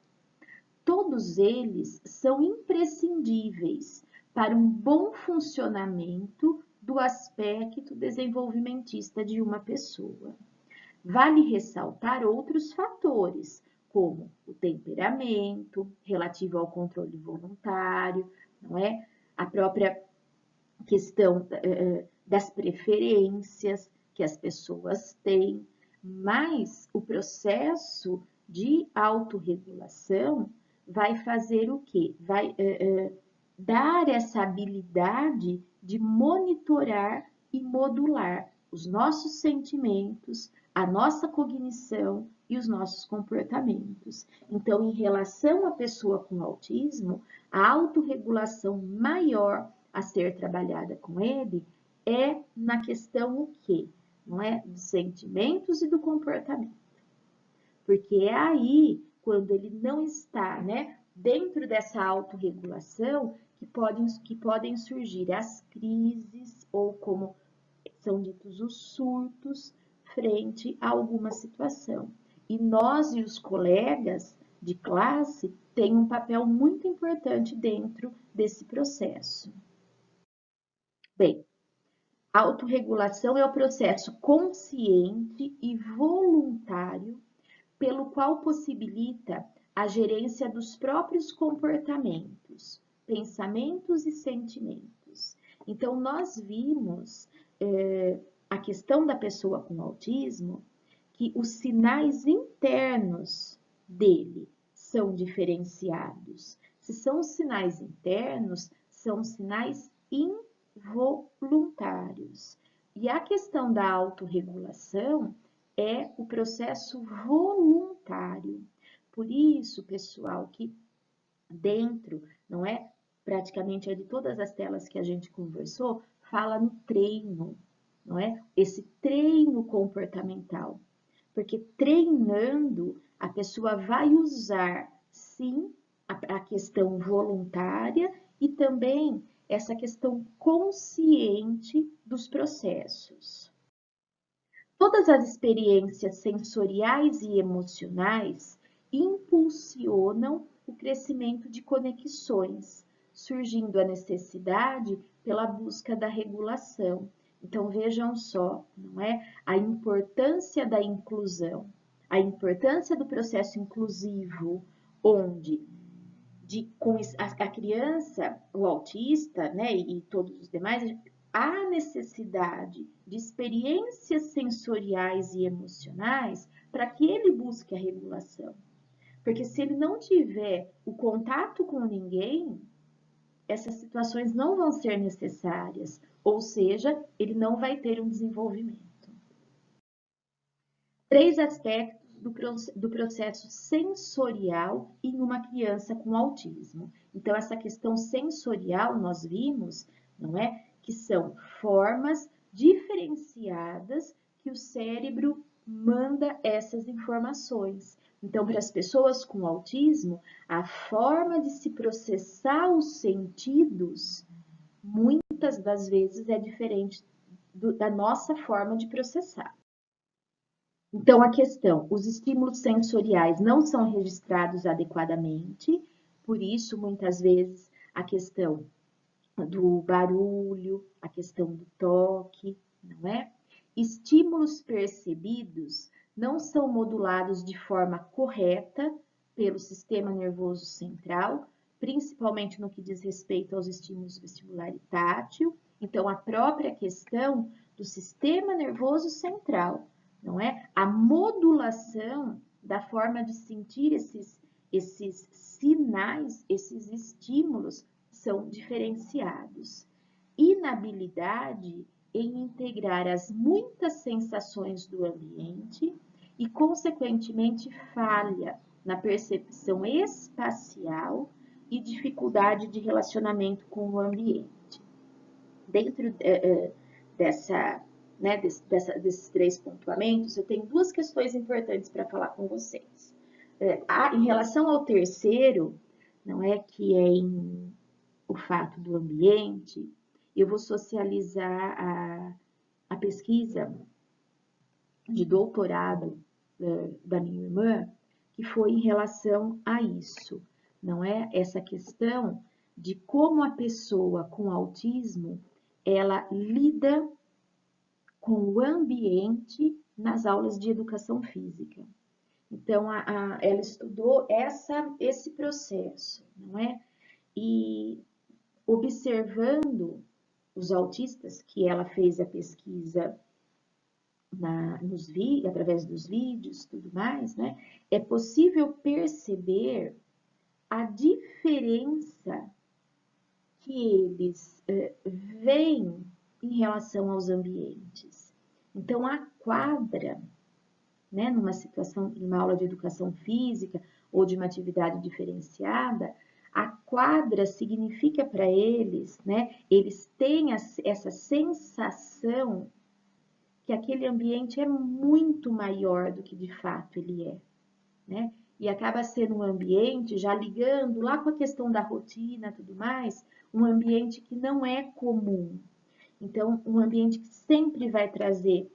Todos eles são imprescindíveis para um bom funcionamento do aspecto desenvolvimentista de uma pessoa. Vale ressaltar outros fatores, como o temperamento, relativo ao controle voluntário, não é? A própria questão das preferências que as pessoas têm, mas o processo de autorregulação vai fazer o quê? Vai dar essa habilidade de monitorar e modular os nossos sentimentos, a nossa cognição e os nossos comportamentos. Então, em relação à pessoa com autismo, a autorregulação maior a ser trabalhada com ele é na questão o quê? Não é? Dos sentimentos e do comportamento. Porque é aí, quando ele não está, né, dentro dessa autorregulação, que podem surgir as crises ou, como são ditos, os surtos frente a alguma situação. E nós e os colegas de classe têm um papel muito importante dentro desse processo. Bem, a autorregulação é o processo consciente e voluntário pelo qual possibilita a gerência dos próprios comportamentos, pensamentos e sentimentos. Então, nós vimos a questão da pessoa com autismo, que os sinais internos dele são diferenciados. Se são sinais internos, são sinais involuntários. E a questão da autorregulação é o processo voluntário. Por isso, pessoal, que dentro, não é? Praticamente de todas as telas que a gente conversou, fala no treino, não é? Esse treino comportamental. Porque treinando, a pessoa vai usar, sim, a questão voluntária e também essa questão consciente dos processos. Todas as experiências sensoriais e emocionais impulsionam o crescimento de conexões, surgindo a necessidade pela busca da regulação. Então, vejam só, não é? A importância da inclusão, a importância do processo inclusivo, onde com a criança, o autista, né, e todos os demais, há necessidade de experiências sensoriais e emocionais para que ele busque a regulação. Porque se ele não tiver o contato com ninguém, essas situações não vão ser necessárias, ou seja, ele não vai ter um desenvolvimento. 3 aspectos do processo sensorial em uma criança com autismo. Então, essa questão sensorial nós vimos, não é? Que são formas diferenciadas que o cérebro manda essas informações. Então, para as pessoas com autismo, a forma de se processar os sentidos, muitas das vezes é diferente da nossa forma de processar. Então, a questão, os estímulos sensoriais não são registrados adequadamente, por isso, muitas vezes, a questão do barulho, a questão do toque, não é? Estímulos percebidos não são modulados de forma correta pelo sistema nervoso central, principalmente no que diz respeito aos estímulos vestibular e tátil. Então, a própria questão do sistema nervoso central, não é? A modulação da forma de sentir esses sinais, esses estímulos são diferenciados. Inabilidade em integrar as muitas sensações do ambiente e, consequentemente, falha na percepção espacial e dificuldade de relacionamento com o ambiente. Dentro desses 3 pontuamentos, eu tenho 2 questões importantes para falar com vocês. Em relação ao terceiro, não é que é o fato do ambiente, eu vou socializar a pesquisa de doutorado da minha irmã, que foi em relação a isso, não é? Essa questão de como a pessoa com autismo, ela lida com o ambiente nas aulas de educação física. Então, ela estudou esse processo, não é? E observando os autistas, que ela fez a pesquisa através dos vídeos, tudo mais, né? É possível perceber a diferença que eles veem em relação aos ambientes. Então, a quadra, né, numa situação, numa aula de educação física ou de uma atividade diferenciada, a quadra significa para eles, né, eles têm essa sensação que aquele ambiente é muito maior do que de fato ele é, né? E acaba sendo um ambiente, já ligando lá com a questão da rotina e tudo mais, um ambiente que não é comum. Então, um ambiente que sempre vai trazer,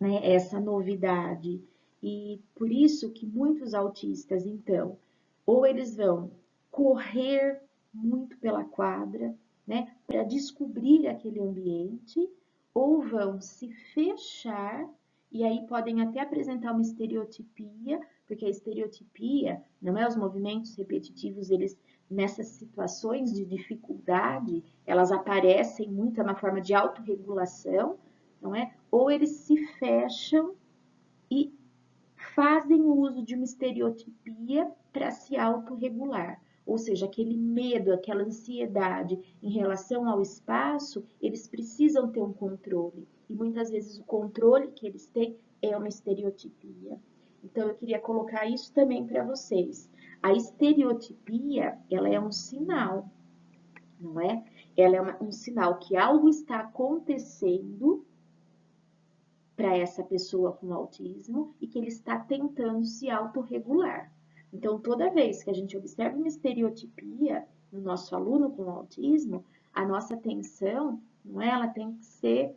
né, essa novidade. E por isso que muitos autistas, então, ou eles vão correr muito pela quadra, né, para descobrir aquele ambiente, ou vão se fechar e aí podem até apresentar uma estereotipia, porque a estereotipia não é os movimentos repetitivos, eles nessas situações de dificuldade, elas aparecem muito, é uma forma de autorregulação, não é? Ou eles se fecham e fazem uso de uma estereotipia para se autorregular. Ou seja, aquele medo, aquela ansiedade em relação ao espaço, eles precisam ter um controle. E muitas vezes o controle que eles têm é uma estereotipia. Então eu queria colocar isso também para vocês. A estereotipia, ela é um sinal, não é? Ela é um sinal que algo está acontecendo para essa pessoa com autismo e que ele está tentando se autorregular. Então, toda vez que a gente observa uma estereotipia no nosso aluno com autismo, a nossa atenção, não é? Ela tem que ser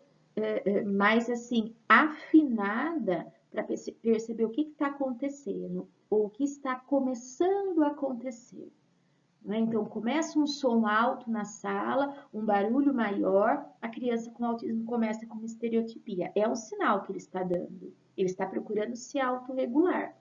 mais assim afinada para perceber o que está acontecendo ou o que está começando a acontecer. Né? Então, começa um som alto na sala, um barulho maior, a criança com autismo começa com uma estereotipia. É um sinal que ele está dando. Ele está procurando se autorregular.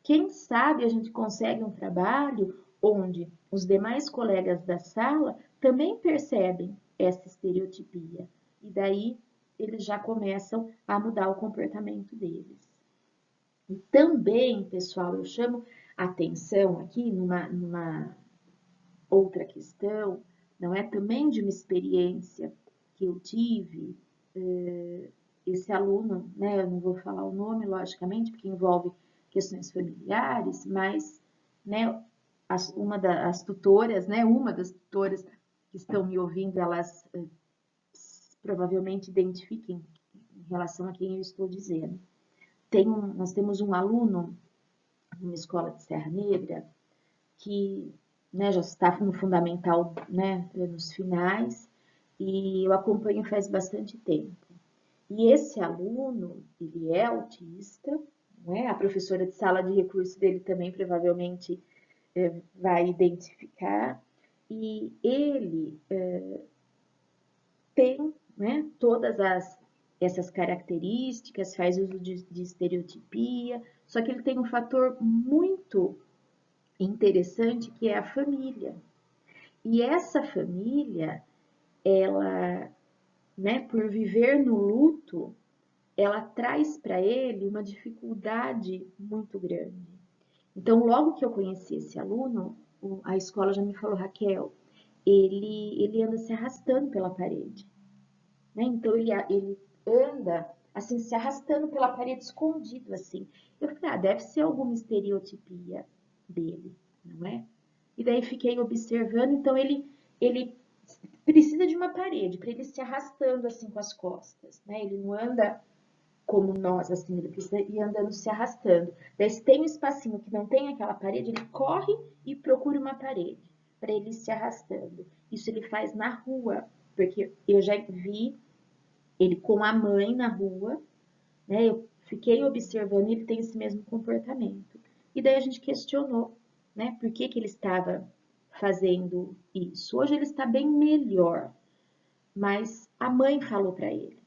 Quem sabe a gente consegue um trabalho onde os demais colegas da sala também percebem essa estereotipia. E daí eles já começam a mudar o comportamento deles. E também, pessoal, eu chamo atenção aqui numa outra questão, não é também de uma experiência que eu tive, esse aluno, né, eu não vou falar o nome, logicamente, porque envolve questões familiares, mas, né, as tutoras, né, uma das tutoras que estão me ouvindo, elas provavelmente identifiquem em relação a quem eu estou dizendo. Nós temos um aluno numa escola de Serra Negra que, né, já está no fundamental, né, nos finais, e eu acompanho faz bastante tempo. E esse aluno, ele é autista, né? A professora de sala de recurso dele também provavelmente vai identificar, e ele tem, né, todas essas características, faz uso de estereotipia, só que ele tem um fator muito interessante que é a família. E essa família, ela, né, por viver no luto, ela traz para ele uma dificuldade muito grande. Então, logo que eu conheci esse aluno, a escola já me falou, Raquel, ele anda se arrastando pela parede. Né? Então, ele anda assim, se arrastando pela parede, escondido assim. Eu falei, deve ser alguma estereotipia dele, não é? E daí fiquei observando, então ele precisa de uma parede para ele se arrastando assim com as costas, né? Ele não anda como nós, assim, ele precisa ir andando se arrastando. Daí se tem um espacinho que não tem aquela parede, ele corre e procura uma parede para ele ir se arrastando. Isso ele faz na rua, porque eu já vi ele com a mãe na rua, né? Eu fiquei observando e ele tem esse mesmo comportamento. E daí a gente questionou, né? Por que ele estava fazendo isso? Hoje ele está bem melhor, mas a mãe falou para ele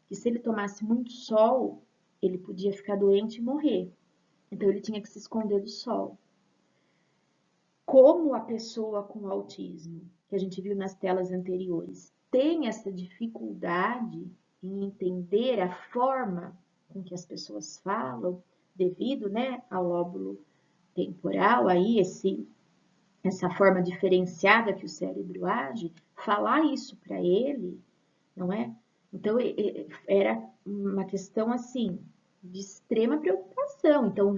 que se ele tomasse muito sol, ele podia ficar doente e morrer. Então ele tinha que se esconder do sol. Como a pessoa com autismo, que a gente viu nas telas anteriores, tem essa dificuldade em entender a forma com que as pessoas falam, devido, né, ao lóbulo temporal, aí essa forma diferenciada que o cérebro age, falar isso para ele, não é? Então era uma questão assim de extrema preocupação. Então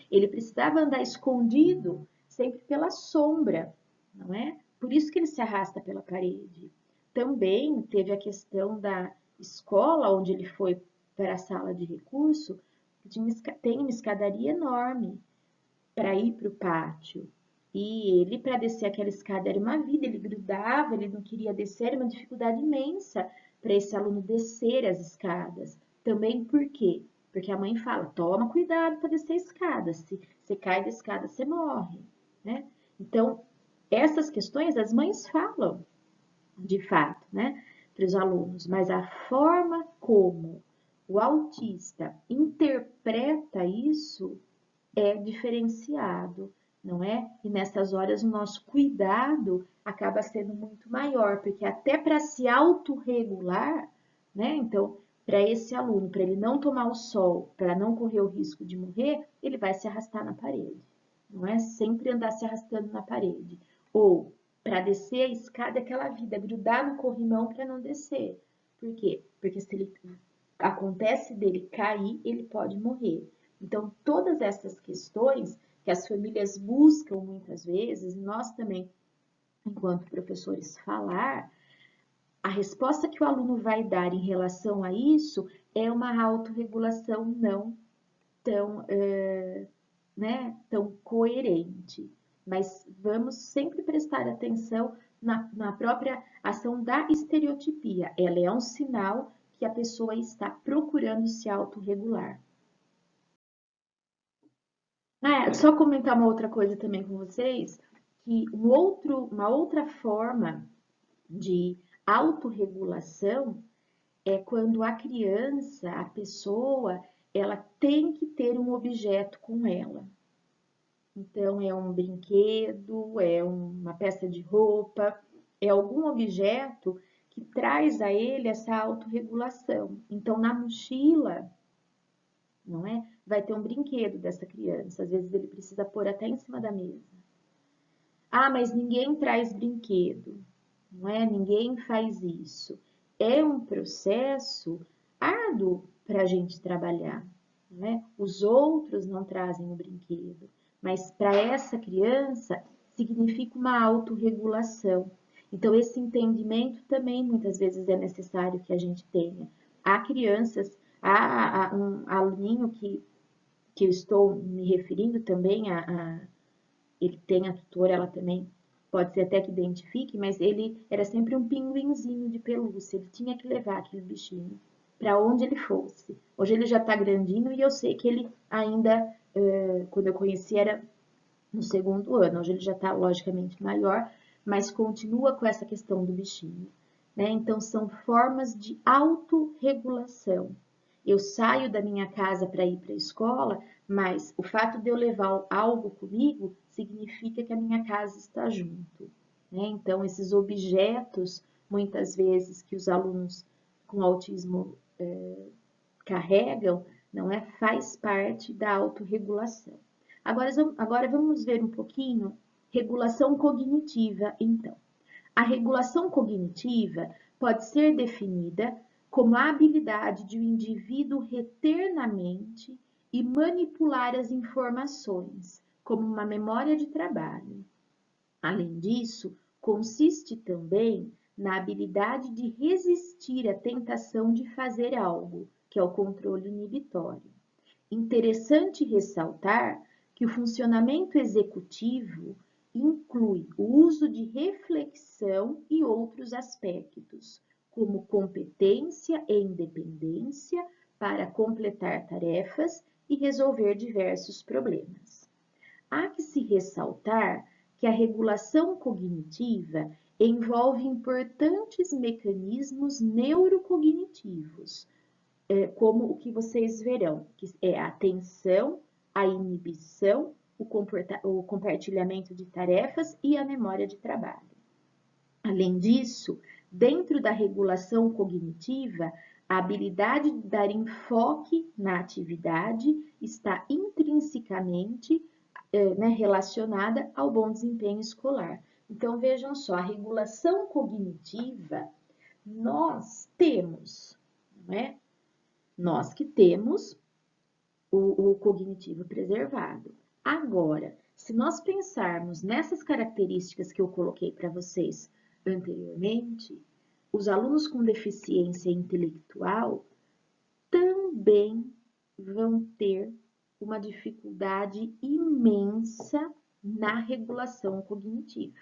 ele precisava andar escondido sempre pela sombra, não é? Por isso que ele se arrasta pela parede. Também teve a questão da escola onde ele foi para a sala de recurso, que tem uma escadaria enorme para ir para o pátio. E ele, para descer aquela escada, era uma vida, ele grudava, ele não queria descer, era uma dificuldade imensa para esse aluno descer as escadas. Também por quê? Porque a mãe fala, toma cuidado para descer a escada, se você cai da escada, você morre, né? Então, essas questões as mães falam, de fato, né, para os alunos, mas a forma como o autista interpreta isso é diferenciado, não é? E nessas horas o nosso cuidado acaba sendo muito maior, porque até para se autorregular, né? Então, para esse aluno, para ele não tomar o sol, para não correr o risco de morrer, ele vai se arrastar na parede. Não é sempre andar se arrastando na parede. Ou para descer a escada, aquela vida, grudar no corrimão para não descer. Por quê? Porque se ele acontece dele cair, ele pode morrer. Então, todas essas questões que as famílias buscam muitas vezes, nós também, enquanto professores, falar, a resposta que o aluno vai dar em relação a isso é uma autorregulação não tão, tão coerente. Mas vamos sempre prestar atenção na própria ação da estereotipia. Ela é um sinal que a pessoa está procurando se autorregular. Só comentar uma outra coisa também com vocês, que uma outra forma de autorregulação é quando a criança, a pessoa, ela tem que ter um objeto com ela. Então, é um brinquedo, é uma peça de roupa, é algum objeto que traz a ele essa autorregulação. Então, na mochila, não é? Vai ter um brinquedo dessa criança. Às vezes ele precisa pôr até em cima da mesa. Ah, mas ninguém traz brinquedo, não é? Ninguém faz isso. É um processo árduo para a gente trabalhar, não é? Os outros não trazem o brinquedo, mas para essa criança significa uma autorregulação. Então, esse entendimento também muitas vezes é necessário que a gente tenha. Há crianças, há um aluninho que eu estou me referindo também ele tem a tutora, ela também pode ser até que identifique, mas ele era sempre um pinguinzinho de pelúcia, ele tinha que levar aquele bichinho para onde ele fosse. Hoje ele já está grandinho e eu sei que ele ainda, quando eu conheci, era no segundo ano. Hoje ele já está logicamente maior, mas continua com essa questão do bichinho, né? Então são formas de autorregulação. Eu saio da minha casa para ir para a escola, mas o fato de eu levar algo comigo significa que a minha casa está junto, né? Então esses objetos, muitas vezes que os alunos com autismo carregam, não é? Faz parte da autorregulação. Agora vamos ver um pouquinho regulação cognitiva, então. A regulação cognitiva pode ser definida como a habilidade de um indivíduo reter na mente e manipular as informações, como uma memória de trabalho. Além disso, consiste também na habilidade de resistir à tentação de fazer algo, que é o controle inibitório. Interessante ressaltar que o funcionamento executivo inclui o uso de reflexão e outros aspectos, como competência e independência para completar tarefas e resolver diversos problemas. Há que se ressaltar que a regulação cognitiva envolve importantes mecanismos neurocognitivos, como o que vocês verão, que é a atenção, a inibição, o compartilhamento de tarefas e a memória de trabalho. Além disso, dentro da regulação cognitiva, a habilidade de dar enfoque na atividade está intrinsecamente relacionada ao bom desempenho escolar. Então, vejam só, a regulação cognitiva, nós temos, não é? Nós que temos o cognitivo preservado. Agora, se nós pensarmos nessas características que eu coloquei para vocês anteriormente, os alunos com deficiência intelectual também vão ter uma dificuldade imensa na regulação cognitiva.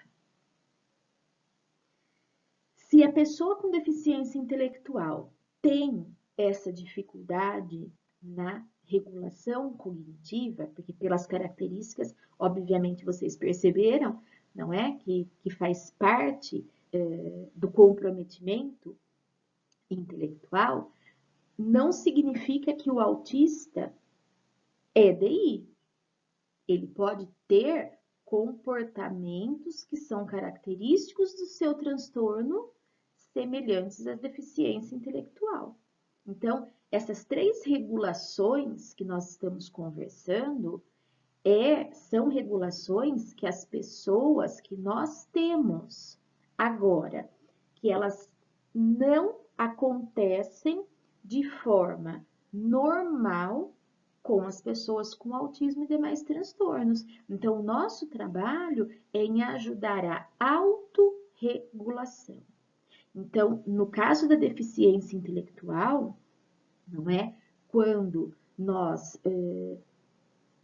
Se a pessoa com deficiência intelectual tem essa dificuldade, na regulação cognitiva, porque pelas características, obviamente vocês perceberam, não é? Que faz parte do comprometimento intelectual, não significa que o autista é DI. Ele pode ter comportamentos que são característicos do seu transtorno, semelhantes à deficiência intelectual. Então, essas 3 regulações que nós estamos conversando são regulações que as pessoas que nós temos agora, que elas não acontecem de forma normal com as pessoas com autismo e demais transtornos. Então, o nosso trabalho é em ajudar a autorregulação. Então, no caso da deficiência intelectual, não é? Quando nós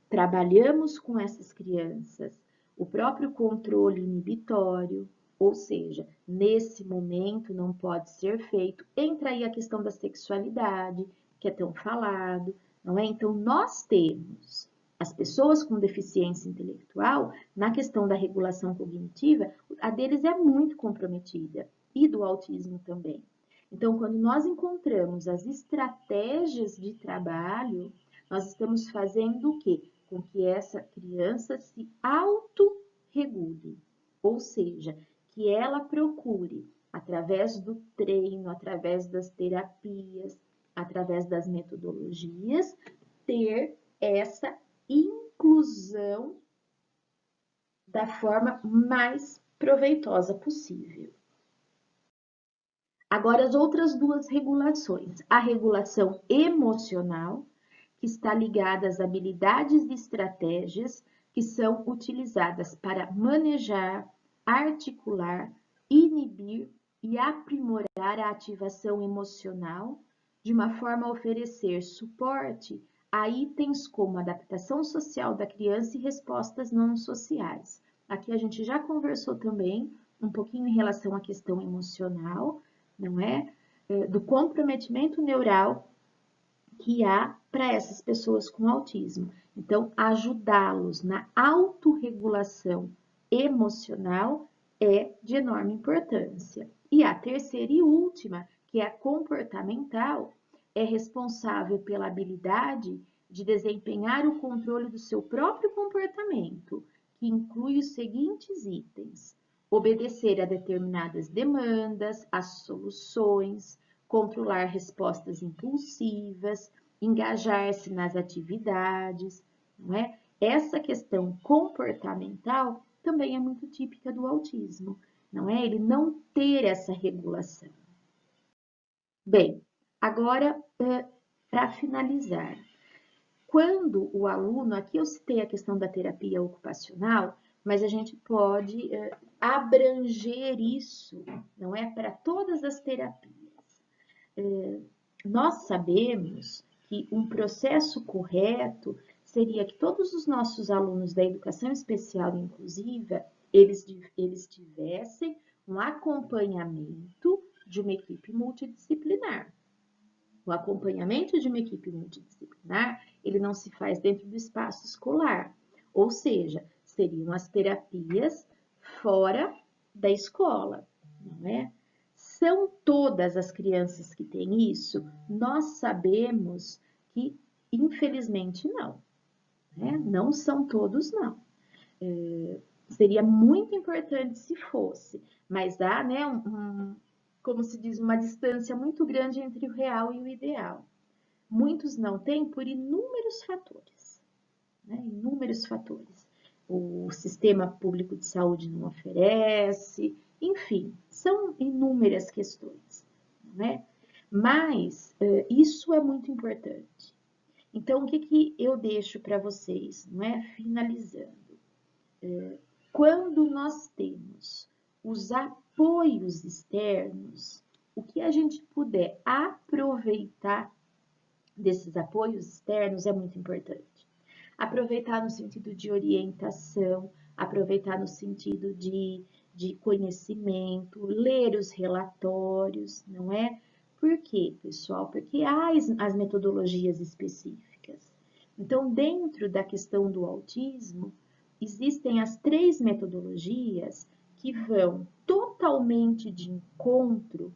trabalhamos com essas crianças o próprio controle inibitório, ou seja, nesse momento não pode ser feito, entra aí a questão da sexualidade, que é tão falado, não é? Então, nós temos as pessoas com deficiência intelectual, na questão da regulação cognitiva, a deles é muito comprometida, e do autismo também. Então, quando nós encontramos as estratégias de trabalho, nós estamos fazendo o quê? Com que essa criança se autorregule, ou seja, que ela procure, através do treino, através das terapias, através das metodologias, ter essa inclusão da forma mais proveitosa possível. Agora, as outras 2 regulações. A regulação emocional, que está ligada às habilidades e estratégias que são utilizadas para manejar, articular, inibir e aprimorar a ativação emocional, de uma forma a oferecer suporte a itens como adaptação social da criança e respostas não sociais. Aqui a gente já conversou também um pouquinho em relação à questão emocional, não é? Do comprometimento neural que há para essas pessoas com autismo. Então, ajudá-los na autorregulação emocional é de enorme importância. E a terceira e última, que é a comportamental, é responsável pela habilidade de desempenhar o controle do seu próprio comportamento, que inclui os seguintes itens: obedecer a determinadas demandas, as soluções, controlar respostas impulsivas, engajar-se nas atividades, não é? Essa questão comportamental também é muito típica do autismo, não é? Ele não ter essa regulação. Bem, agora, para finalizar, quando o aluno, aqui eu citei a questão da terapia ocupacional, mas a gente pode abranger isso, não é? Para todas as terapias. Nós sabemos que um processo correto seria que todos os nossos alunos da educação especial e inclusiva, eles tivessem um acompanhamento de uma equipe multidisciplinar. O acompanhamento de uma equipe multidisciplinar, ele não se faz dentro do espaço escolar, ou seja, seriam as terapias fora da escola, não é? São todas as crianças que têm isso? Nós sabemos que, infelizmente, não. Né? Não são todos, não. Seria muito importante se fosse, mas há, né, como se diz, uma distância muito grande entre o real e o ideal. Muitos não têm por inúmeros fatores, né? Inúmeros fatores. O sistema público de saúde não oferece, enfim, são inúmeras questões, né? Mas isso é muito importante. Então, o que eu deixo para vocês, não é? Finalizando. Quando nós temos os apoios externos, o que a gente puder aproveitar desses apoios externos é muito importante. Aproveitar no sentido de orientação, aproveitar no sentido de conhecimento, ler os relatórios, não é? Por quê, pessoal? Porque há as metodologias específicas. Então, dentro da questão do autismo, existem as 3 metodologias que vão totalmente de encontro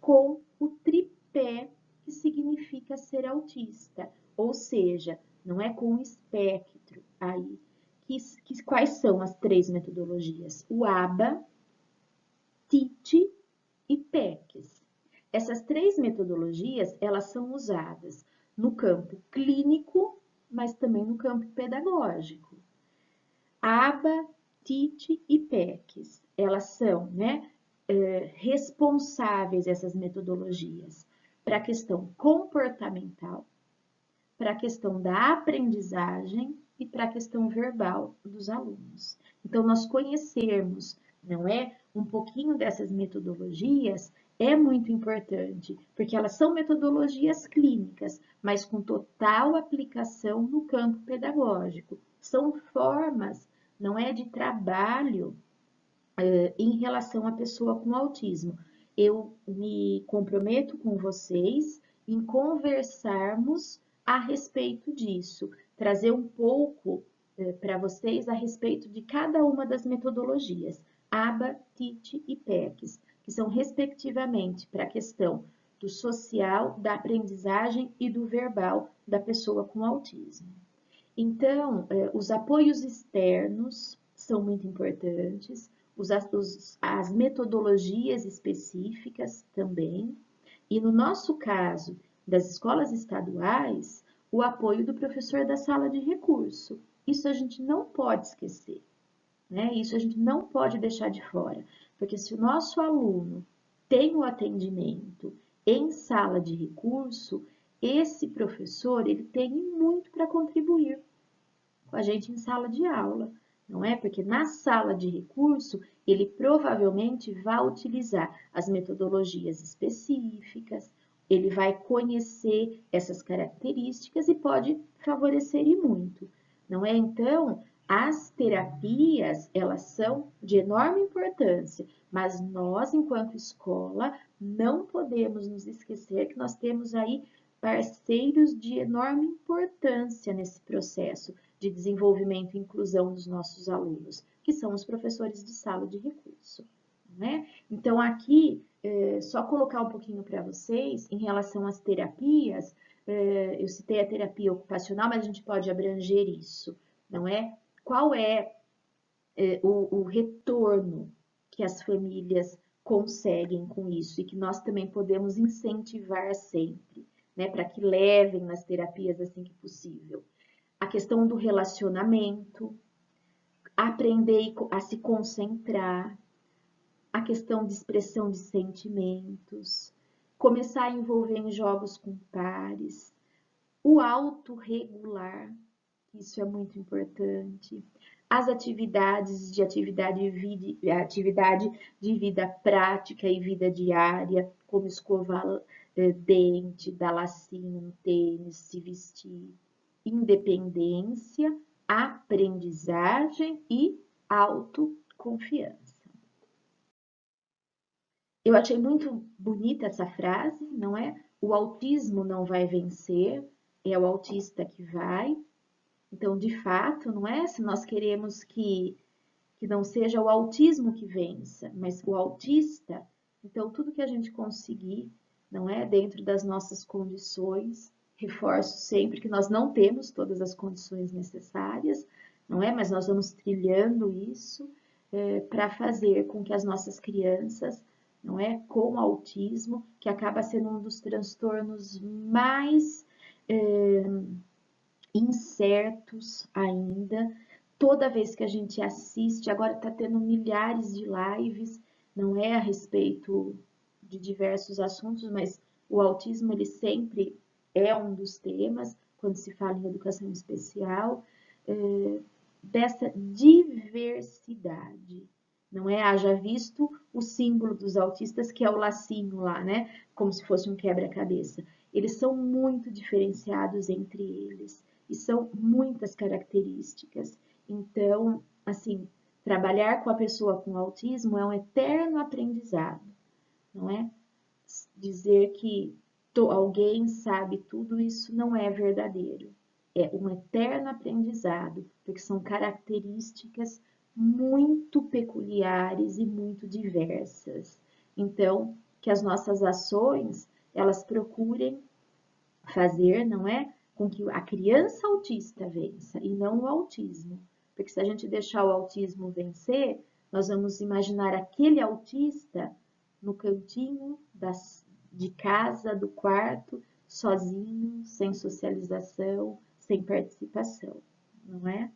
com o tripé que significa ser autista, ou seja, não é com o espectro aí. Quais são as 3 metodologias? O ABA, TIT e PECs. Essas 3 metodologias, elas são usadas no campo clínico, mas também no campo pedagógico. ABA, TIT e PECs, elas são, responsáveis, essas metodologias, para a questão comportamental, para a questão da aprendizagem e para a questão verbal dos alunos. Então, nós conhecermos, um pouquinho dessas metodologias é muito importante, porque elas são metodologias clínicas, mas com total aplicação no campo pedagógico. São formas, de trabalho em relação à pessoa com autismo. Eu me comprometo com vocês em conversarmos a respeito disso, trazer um pouco para vocês a respeito de cada uma das metodologias, ABA, TIT e PECs, que são respectivamente para a questão do social, da aprendizagem e do verbal da pessoa com autismo. Então, os apoios externos são muito importantes, as metodologias específicas também, e no nosso caso, das escolas estaduais, o apoio do professor da sala de recurso. Isso a gente não pode esquecer, Isso a gente não pode deixar de fora, porque se o nosso aluno tem o atendimento em sala de recurso, esse professor, ele tem muito para contribuir com a gente em sala de aula, não é? Porque na sala de recurso, ele provavelmente vai utilizar as metodologias específicas, ele vai conhecer essas características e pode favorecer e muito, não é? Então, as terapias, elas são de enorme importância, mas nós, enquanto escola, não podemos nos esquecer que nós temos aí parceiros de enorme importância nesse processo de desenvolvimento e inclusão dos nossos alunos, que são os professores de sala de recurso. Então, aqui, só colocar um pouquinho para vocês, em relação às terapias, eu citei a terapia ocupacional, mas a gente pode abranger isso, não é? Qual é o retorno que as famílias conseguem com isso e que nós também podemos incentivar sempre, para que levem nas terapias assim que possível. A questão do relacionamento, aprender a se concentrar, a questão de expressão de sentimentos, começar a envolver em jogos com pares, o autorregular, isso é muito importante, as atividade de vida prática e vida diária, como escovar dente, dar lacinho no tênis, se vestir, independência, aprendizagem e autoconfiança. Eu achei muito bonita essa frase, não é? O autismo não vai vencer, é o autista que vai. Então, de fato, não é? Se nós queremos que não seja o autismo que vença, mas o autista, então tudo que a gente conseguir, não é? Dentro das nossas condições, reforço sempre que nós não temos todas as condições necessárias, não é? Mas nós vamos trilhando isso para fazer com que as nossas crianças, não é? Com autismo, que acaba sendo um dos transtornos mais incertos ainda. Toda vez que a gente assiste, agora está tendo milhares de lives, não é a respeito de diversos assuntos, mas o autismo ele sempre é um dos temas quando se fala em educação especial, dessa diversidade, não é? Haja visto o símbolo dos autistas, que é o lacinho lá, né? Como se fosse um quebra-cabeça. Eles são muito diferenciados entre eles e são muitas características. Então, assim, trabalhar com a pessoa com autismo é um eterno aprendizado, não é? dizer que alguém sabe tudo, isso não é verdadeiro. É um eterno aprendizado, porque são características muito peculiares e muito diversas. Então, que as nossas ações, elas procurem fazer, não é? Com que a criança autista vença e não o autismo. Porque se a gente deixar o autismo vencer, nós vamos imaginar aquele autista no cantinho de casa, do quarto, sozinho, sem socialização, sem participação, não é?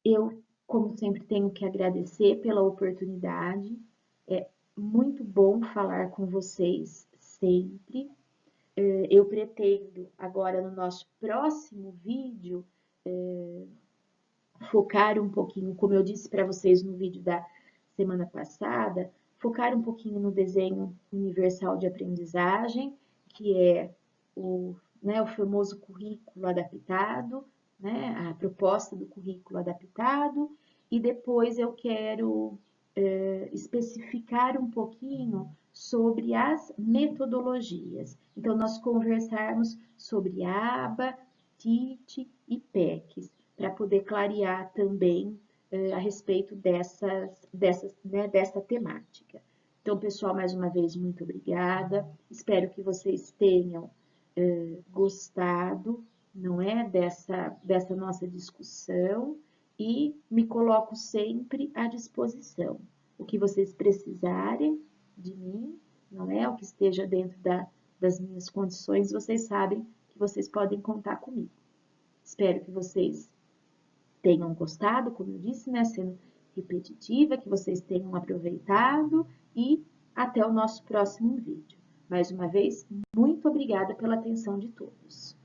Eu, como sempre, tenho que agradecer pela oportunidade. É muito bom falar com vocês sempre. Eu pretendo agora no nosso próximo vídeo focar um pouquinho, como eu disse para vocês no vídeo da semana passada, focar um pouquinho no desenho universal de aprendizagem, que é o famoso currículo adaptado, né, a proposta do currículo adaptado, e depois eu quero especificar um pouquinho sobre as metodologias. Então, nós conversarmos sobre ABA, TIT e PECs, para poder clarear também a respeito dessa temática. Então, pessoal, mais uma vez, muito obrigada. Espero que vocês tenham gostado, não é, dessa nossa discussão e me coloco sempre à disposição. O que vocês precisarem de mim, não é, o que esteja dentro das minhas condições, vocês sabem que vocês podem contar comigo. Espero que vocês tenham gostado, como eu disse, né, sendo repetitiva, que vocês tenham aproveitado e até o nosso próximo vídeo. Mais uma vez, muito obrigada pela atenção de todos.